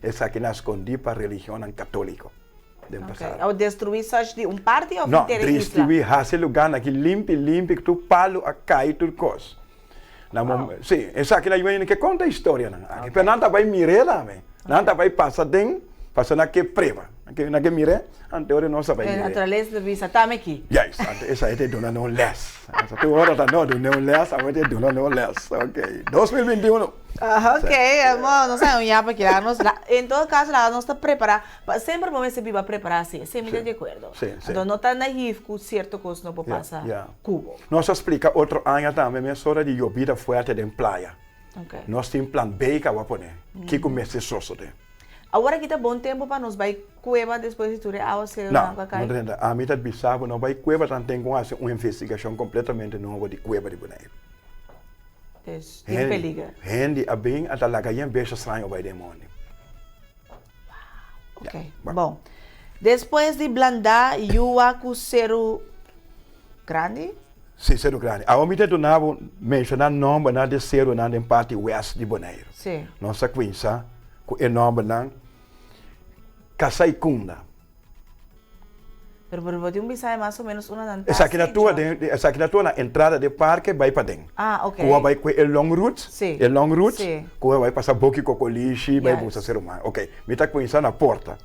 [SPEAKER 13] Essa aqui nós escondi para a religião católica.
[SPEAKER 3] Okay. Ou destruir só de parte ou
[SPEAKER 13] não,
[SPEAKER 3] inteira
[SPEAKER 13] isla? Não, destruir esse lugar aqui limpo, que tu palo a cair turcos. Sim, essa aqui é que conta a história. Porque não tá vai mirar lá, não tá vai passar passa na que preva. Na que mire, anterior não sabe.
[SPEAKER 3] A natureza visa tá aqui.
[SPEAKER 13] Yes, essa aí te dona não less. Essa tu hora tá não dona não less, a te dona não less. Ok. 2021.
[SPEAKER 3] Ok, amor, não sei onde para que lá nós em todo caso lá nós está preparado, sempre vamos se viva preparar assim, sempre de acordo. Então não tá naive com certo coisa não pode passar. Cubo.
[SPEAKER 13] Nós explica outro ano também, minha hora de llovida fuerte de praia.
[SPEAKER 3] Ok.
[SPEAKER 13] Nós tem plan B que vai poner, que começa sosso de.
[SPEAKER 3] Agora que tá bom tempo para nós vai cueva depois de tudo a ser
[SPEAKER 13] não a mitad bisabo não vai cueva também com uma investigação completamente nova de cueva de Bonaire.
[SPEAKER 3] Tem perigo.
[SPEAKER 13] Hendi a bem a talagayan beijo estranho vai demônio.
[SPEAKER 3] Ok, bom. Depois de blandar, yua com cero grande?
[SPEAKER 13] Sim, cero grande. A omite do nabo mencionar nome na de cero na parte west de Bonaire.
[SPEAKER 3] Sim.
[SPEAKER 13] Nossa quinça com o nome na Casaicunda.
[SPEAKER 3] Pero vou ter bisai mais ou menos uma nanta.
[SPEAKER 13] Essa aqui na tua na entrada do parque vai para dentro.
[SPEAKER 3] Ok.
[SPEAKER 13] Cuba vai com o long route.
[SPEAKER 3] Sim.
[SPEAKER 13] O long route. Cuba vai passar boque cocolixe, vai buscar ser humano. Ok. Me tá conhecendo na porta.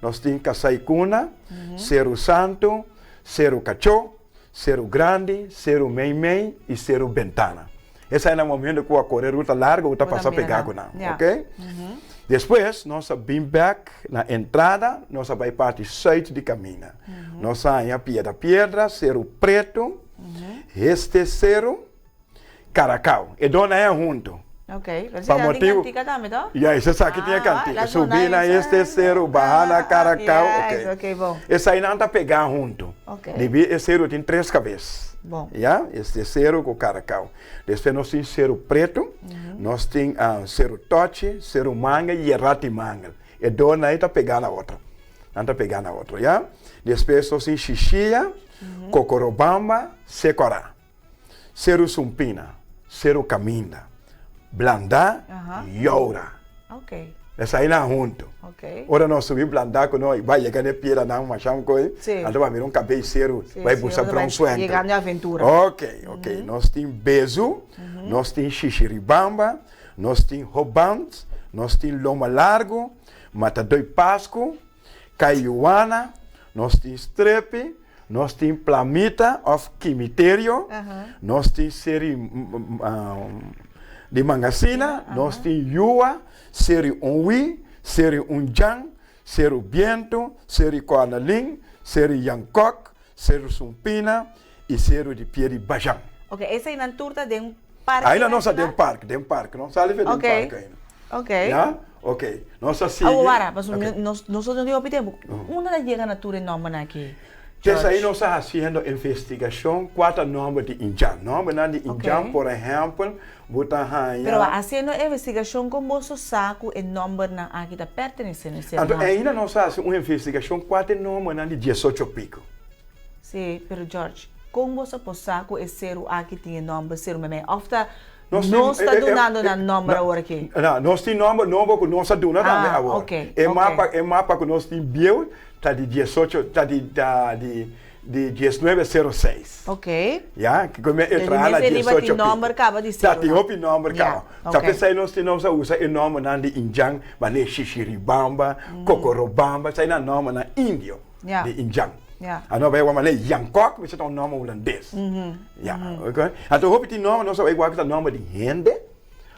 [SPEAKER 13] Nós temos Casaicuna, Cerro Santo, Cerro Cacho, Cerro Grande, Cerro Meimei e Cerro Ventana. Essa é no momento que a correr ruta larga, você passa a pegar com ela. Ok? Depois, nós vamos back na entrada, nós vamos para o sul de caminho. Nós vamos a Pedra, Cerro Preto, este Cerro, Caracau. E dona é junto.
[SPEAKER 3] Ok, para motivo.
[SPEAKER 13] E aí, você sabe que tinha cantiga. Subir na este Cerro, barrar na Caracau.
[SPEAKER 3] Ok, bom.
[SPEAKER 13] Essa aí não está pegar junto.
[SPEAKER 3] Ok.
[SPEAKER 13] Esse cerro tem 3 cabeças.
[SPEAKER 3] Bom.
[SPEAKER 13] Este cerro com Caracau. Depois nós temos Cerro Preto, nós temos Cerro Toche, Cerro Manga e Errati Manga. E dona aí está pegando a outra. Não está pegando a outra, já? Depois nós temos Xixia, Cocorobamba, Secorá. Cerro Sumpina, Cerro Caminda, Blandá e Youra.
[SPEAKER 3] Ok.
[SPEAKER 13] Essa aí não junto.
[SPEAKER 3] Ok.
[SPEAKER 13] Ora nós subimos Blandá com nós, vai chegar na piedra não, mas chama coisa. Então vai vir um cabeceiro, vai buscar para um suento.
[SPEAKER 3] Chegar na aventura.
[SPEAKER 13] Ok. Nós temos Bezo, nós temos Xixiribamba, nós temos Robant, nós temos Loma Largo, Matador Pasco, Caiuana, nós temos Strepe, nós temos Plamita of Cemitério, nós temos Seri de Mangacina, nós temos Yua, Seri Unwi, Seri Unjang, Seri Viento, Seri Coanalim, Seri Yangkok, Seri Sumpina e Seri de Pieri Bajang.
[SPEAKER 3] Ok, essa aí na turta de parque.
[SPEAKER 13] Ainda não sabe de parque, não sabe de parque ainda.
[SPEAKER 3] Ok.
[SPEAKER 13] Já? Ok. Nós assim.
[SPEAKER 3] Agora, mas nós não temos tempo. Uma da chega na turta nome aqui.
[SPEAKER 13] Essa aí nós estamos fazendo investigação, 4 nomes de Injam. Nome de Injam, por exemplo,
[SPEAKER 3] pero haciendo investigação com o saco e nome na aqui da pertencendo.
[SPEAKER 13] Então, ainda nós estamos uma investigação, 4 nomes de 18 pico.
[SPEAKER 3] Sim, pero George, como você saco e ser aqui tem nome, ser o meme. Ofta nós está donando na nome agora aqui.
[SPEAKER 13] Não, nós temos nome novo que nós está donando também agora.
[SPEAKER 3] Ok.
[SPEAKER 13] É mapa que nós temos bio, tá de 18, tá de de 1906.
[SPEAKER 3] Ok.
[SPEAKER 13] Ja, que come entra na
[SPEAKER 3] de
[SPEAKER 13] 18
[SPEAKER 3] die number acaba de ser.
[SPEAKER 13] Dat die op die number
[SPEAKER 3] Ja,
[SPEAKER 13] kan.
[SPEAKER 3] oké.
[SPEAKER 13] Tapi zij nog steeds usa een naam na die Injang, wanneer Shishiribamba, Kokorobamba, zij na naam na Indio,
[SPEAKER 3] Ja.
[SPEAKER 13] die Injang.
[SPEAKER 3] Ja.
[SPEAKER 13] En dan bij wanneer Jankok, we zitten een naam Hollandes. Ja, oké. En toen hoop ik die naam, dan zou ik wachten dat naam die Hende.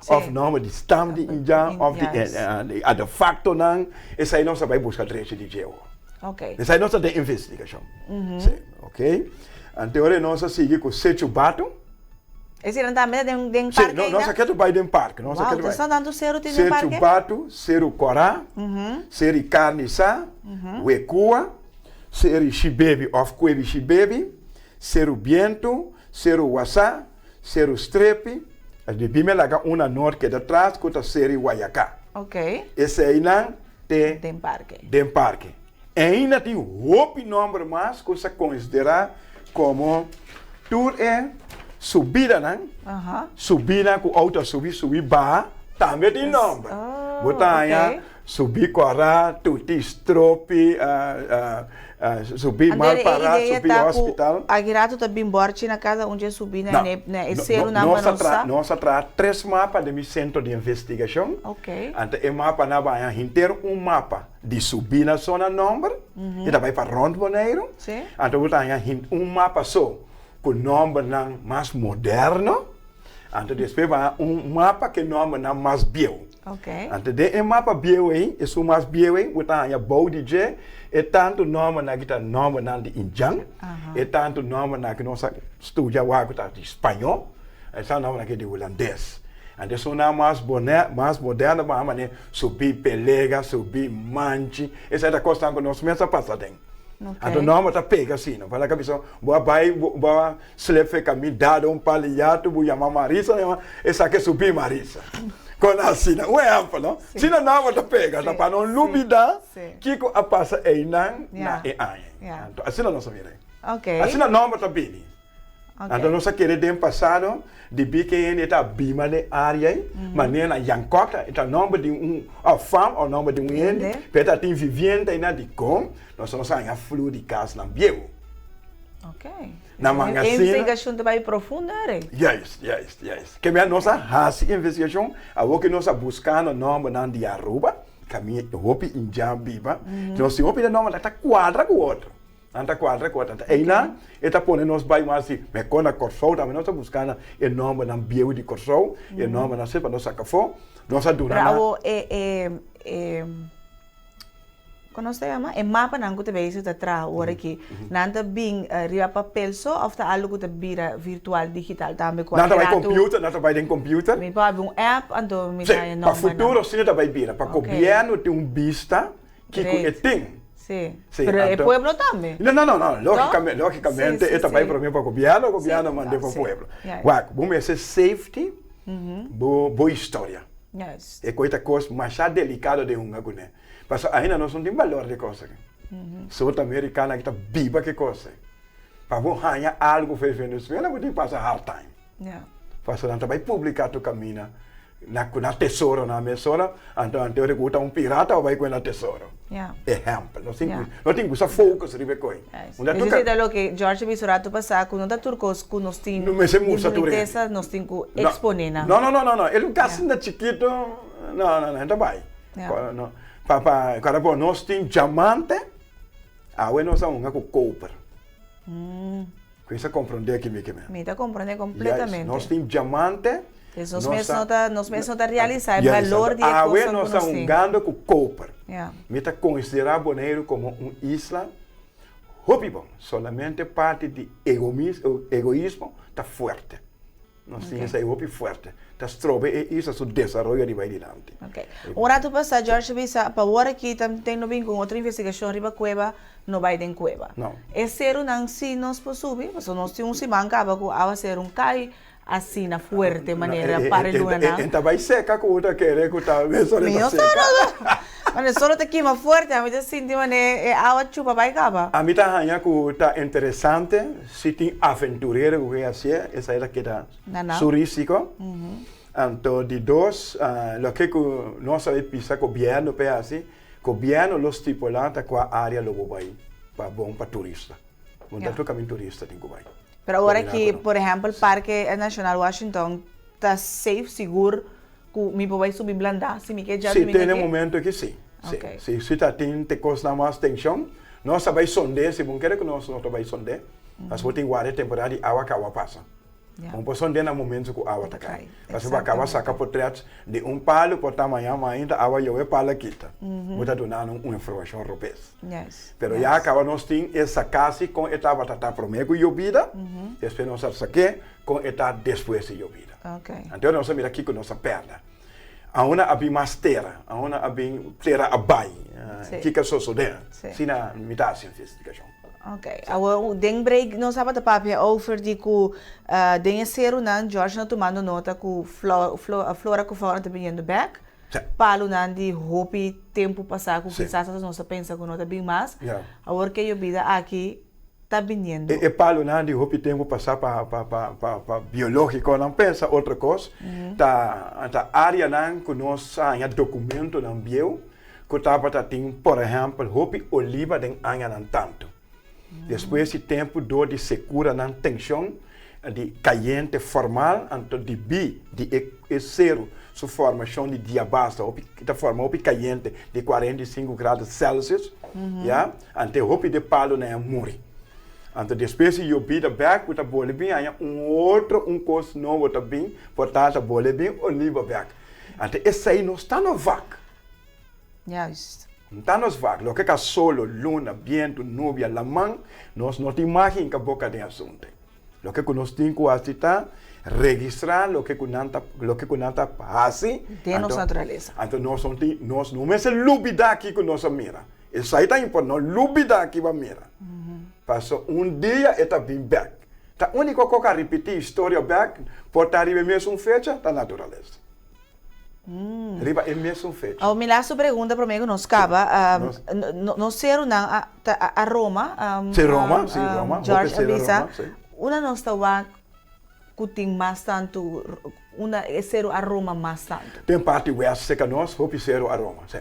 [SPEAKER 13] Of naam die stam die Injang, of die artefacto nang, en zij nog bij Buscadreche die Jeo.
[SPEAKER 3] Ok.
[SPEAKER 13] En zij nog de investigation. Oké. En teorie nog zie ik Sechu Batu.
[SPEAKER 3] Esse não também tem
[SPEAKER 13] Sim,
[SPEAKER 3] parque
[SPEAKER 13] nós
[SPEAKER 3] ainda?
[SPEAKER 13] aqui vai em parque. Nós
[SPEAKER 3] Uau,
[SPEAKER 13] aqui
[SPEAKER 3] tu
[SPEAKER 13] vai.
[SPEAKER 3] está dando cero tem
[SPEAKER 13] Ser
[SPEAKER 3] parque?
[SPEAKER 13] chubatu, ser o corá, ser carniça, o ecua, ser chibebi of cuebi chibebi, ser o biento, ser o wasa, ser o strepe. As de bime laga una norte que de trás, que ser o guayacá.
[SPEAKER 3] Ok.
[SPEAKER 13] Esse aí não
[SPEAKER 3] tem parque.
[SPEAKER 13] Tem parque. E ainda tem outro nome mais que você considera como tour é subida, né? Subida com auto subir bar, também tem nome. Botar aí, subir corá, tuti strope, subir mal parado, subir hospital.
[SPEAKER 3] Agirato também borte na casa onde eu subi na selo na manossa.
[SPEAKER 13] Nós traz 3 mapas de meu centro de investigação.
[SPEAKER 3] Ok.
[SPEAKER 13] Ante o mapa na banha inteiro mapa de subir na zona número e daí para rond Bonaire.
[SPEAKER 3] Sim.
[SPEAKER 13] Ante botar mapa só com nome mais moderno. Ante depois vai mapa que nome mais bio.
[SPEAKER 3] Ok.
[SPEAKER 13] Ante de mapa bio aí, é mais bio aí, botar bouw DJ, é tanto nome na kita nome na de Injang, é tanto nome na que nós estudia o de espanhol, é tanto nome na que de holandês. Ante são mais moderno, mas subir pelega, subir manche, essa é a coisa que nós mesmo passamos. Então não mas tá pega assim, não fala que a pessoa vai slepe caminho dado paliato, vou chamar Marisa, essa que subir Marisa. Com assim, não é amplo, não? Se não mas tá pega, tá para não lubida, que a passa aí na aí. Então assim não sabia.
[SPEAKER 3] Ok.
[SPEAKER 13] Assim não mas tá bem. Então nós queremos de passado de biquene tá bima de área, mas nem na Yankok, tá nome de fam ou nome de ende, peta tem vivenda na de com, nós somos a flu de casa na bio.
[SPEAKER 3] Ok.
[SPEAKER 13] Na magazine.
[SPEAKER 3] Investigação também profunda, né?
[SPEAKER 13] Yes. Que a nossa raça investigação, a o que nós buscando nome na de Aruba, caminho hopi em Jambiba, nós se hopi de nome tá quadra com outro. Anta quadra. E na, eta pone nos vai mais assim, me cona Corsou, também nós buscando o nome na bio de Corsou, o nome na sepa nossa café, nossa durana.
[SPEAKER 3] Bravo, como se chama? O mapa não que te está atrás, agora que não tá bem riba papel só, ou tá algo que vira virtual digital também com
[SPEAKER 13] nada vai computer, nada vai em computer.
[SPEAKER 3] Me pode um app, então me
[SPEAKER 13] dá nome. Para futuro sim nada vai vir, para governo tem vista que tem.
[SPEAKER 3] Sim. Mas o pueblo também?
[SPEAKER 13] Não. Logicamente, esta vai para mim para o governo manda para o pueblo. Vamos ser safety, boa história.
[SPEAKER 3] Yes.
[SPEAKER 13] É coisa mais delicada de uma coisa. Mas ainda nós não temos valor de coisa. South americana que está viva que coisa. Para você ganhar algo para Venezuela, você tem que passar hard time. Para você vai publicar tu caminho na tesouro na mesora, então eu recuta pirata ou vai com na tesouro. Exemplo, nós temos que usar focus ribe coi.
[SPEAKER 3] Isso é o que George Bisurato passa quando nós turcos com nós temos impunidade, nós temos que exponer.
[SPEAKER 13] Não. Ele gasta na chiquito, não vai. Para cara nós temos diamante, aí nós usamos com copper. Isso compreender aqui me.
[SPEAKER 3] Me está compreendendo completamente.
[SPEAKER 13] Nós temos diamante.
[SPEAKER 3] Nós mesmos não realizar o valor de coisa que
[SPEAKER 13] nós
[SPEAKER 3] nós
[SPEAKER 13] estamos ganhando com copper. Me está considerar Bonaire como uma isla bom, solamente parte de egoísmo está forte. Nós temos essa Europa forte. Está trobe isso o desenvolvimento de vai adiante.
[SPEAKER 3] Ok. Ora tu passa George Bisa para agora que tem no bem com outra investigação riba cueva no vai den cueva.
[SPEAKER 13] Não.
[SPEAKER 3] É ser um se nós possui, mas nós temos se mancava com a ser cai assim na forte maneira para luna.
[SPEAKER 13] Então vai secar com outra querer que tá mesmo
[SPEAKER 3] mas só te queima forte, a mim já senti mané a chupa vai cava.
[SPEAKER 13] A mim tá hanha que tá interessante, se tem aventureiro que assim, essa é que tá surístico. Então de dois, lo que nós sabe pisar governo para assim, governo los estipulanta com a área logo vai para bom para turista. Want dat caminho turista tem Kuwait.
[SPEAKER 3] Pero agora que, por exemplo, Parque Nacional Washington está safe, seguro, que me vai subir blanda, se me quer já
[SPEAKER 13] sim, tem um momento que sim. Okay. Se está tem te costa mais tensão, nós vai sonde, se bom quer que nós não vai sonde, mas vou ter guarda temporada de água que água passa. Não pode sonde no momento que a água está cai. Mas vai acabar sacar portretos de palo por tamanho, mas ainda a água é pala quita. Vou dar uma informação europeia. Pero já acaba nós tem essa casa com etapa tá primeiro e vida, depois nós saque com etapa depois de vida. Então nós mira aqui com nossa perna. A uma abri mais terra, a uma abri terra abai, que é só dentro. Sina metade investigação.
[SPEAKER 3] Ok. O ding break não sabe da papia over de que den ser nan George não tomando nota que a flora que fora tá vindo back. Palo nan de hopi tempo passar que quizás não se pensa que não tá bem mais. Agora que eu vida aqui tá vindo.
[SPEAKER 13] E palo nan de hopi tempo passar para biológico não pensa outra coisa. Tá área nan que nós há documento nan bio que tá para tem por exemplo hopi oliva den anya nan tanto. Depois de tempo de secura na tensão de caliente formal, então de bi de zero, sua formação de diabasta, que forma o caliente de 45 graus Celsius, já, ante o de palo na muri. Então depois de eu bida back, o tabole bem, aí outro coisa novo também, portanto tabole bem oliva back. Então esse aí não está no vac.
[SPEAKER 3] Yes.
[SPEAKER 13] Então nós vamos, lo que é solo, luna, viento, nuvem, la mão, nós não te imaginamos que a boca de assunto. Lo que nós temos que fazer registrar lo que nanta passa
[SPEAKER 3] de nossa natureza.
[SPEAKER 13] Então nós não vamos lubida aqui com nossa mira. Isso aí está importante, não lubida aqui com a mira. Passou dia e está bem back. A única coisa que repetir história back, pode arribar mesmo fecha, está natureza. Riba é mesmo feito.
[SPEAKER 3] O milaço pergunta para mim que nós acaba, não ser a Roma,
[SPEAKER 13] Roma,
[SPEAKER 3] George avisa, uma não está lá que tem mais tanto, uma é ser a Roma mais tanto.
[SPEAKER 13] Tem parte oeste que nós, hopi ser a Roma,
[SPEAKER 3] sim.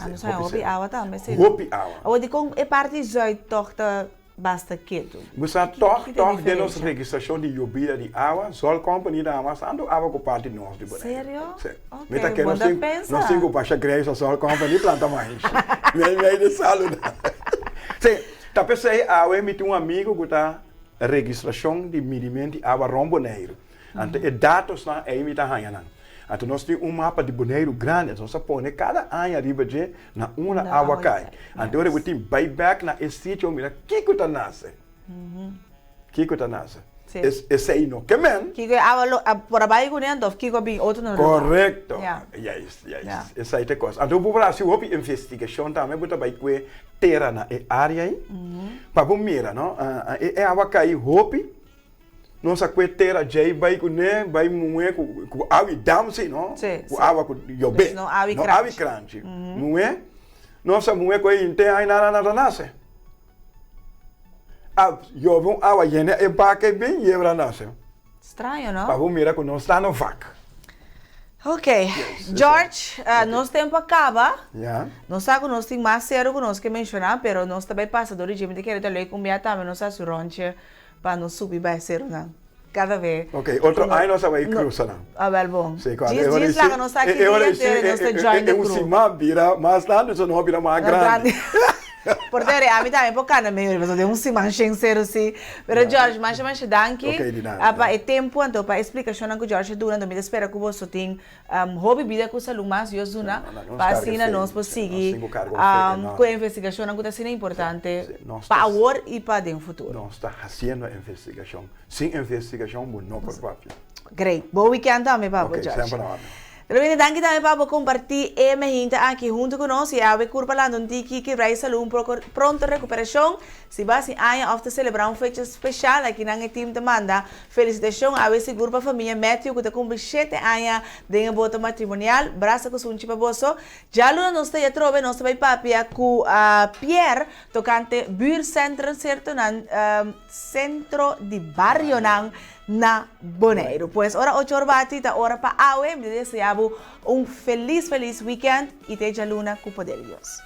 [SPEAKER 3] Não sei, hopi água também, sim.
[SPEAKER 13] Hopi água.
[SPEAKER 3] O de com é parte de toca basta quieto.
[SPEAKER 13] Mas a toque de nossa registração de lluvia de água, só a companhia da água, ando água com parte de nós de boneco.
[SPEAKER 3] Sério?
[SPEAKER 13] Sim.
[SPEAKER 3] Ok,
[SPEAKER 13] nós temos que baixar greia, só a companhia planta mais. Meio de saúde. Sim, tá pensando aí, eu me tenho amigo que tá registração de medimento de água romboneiro. Então, e dados lá, aí me tá ranhando. Então, nós temos mapa de boneiro grande, nós põe cada ano arriba de na uma água cai. Então, eu tenho buyback na esse sítio, mira, que tá nasce? Que tá nasce? Esse aí não, que men?
[SPEAKER 3] Que água por abaixo com que bem outro não.
[SPEAKER 13] Correto. Yes. Essa aí é coisa. Então, o Brasil houve investigação também, botar vai com terra na área aí. Para bom mira, não? É água cai houve. Nossa coeteira já vai com né, vai moer com água damse, não? Com água com yobe.
[SPEAKER 3] Não água
[SPEAKER 13] crunch. Moer. Nossa moer com inte aí nada nasce. Yobe água yene e baque bem e ela nasce.
[SPEAKER 3] Estranho, não?
[SPEAKER 13] Para bom mira com nós está no vaca.
[SPEAKER 3] Ok, George, nosso tempo acaba. Nós sabemos que nós temos mais sério que nós que mencionar, mas nós também passamos de dia de querer ter com minha também nós assurança para não subir vai ser não. Cada vez.
[SPEAKER 13] Ok, outro ano nós vai cruzar não.
[SPEAKER 3] Ah, bem bom.
[SPEAKER 13] Diz
[SPEAKER 3] lá que nós aqui nós join the group.
[SPEAKER 13] Sim, vira mais tanto, isso não vira mais grande.
[SPEAKER 3] Portanto, a mim também pouco na meio, mas eu tenho manchen sério sim. Mas George, mas danke. É tempo então para explicação que George durante me espera que você tem hobby vida com saúde mais eu zona para assim nós possamos seguir com a investigação que está sendo importante para agora e para o futuro.
[SPEAKER 13] Nós está fazendo investigação. Sem investigação, não por próprio.
[SPEAKER 3] Great. Bom weekend também, Pablo George. Pero danke também para compartilhar e me gente aqui junto conosco e a ver curpalando um tiki que vai sair pronta recuperação. Se vai se aia of te celebrar fecha especial aqui na team te manda felicitação a ver seguro para família Matthew que te cumpre 7 anos de bota matrimonial. Braça com sunchi para bosso. Já luna nós te trove nós vai papia com Pierre tocante Buur Centro certo na centro de barrio na Bonaire. Pues ora 8 horas batida, hora para awe, me deseamos feliz weekend e teja luna com poder de Deus.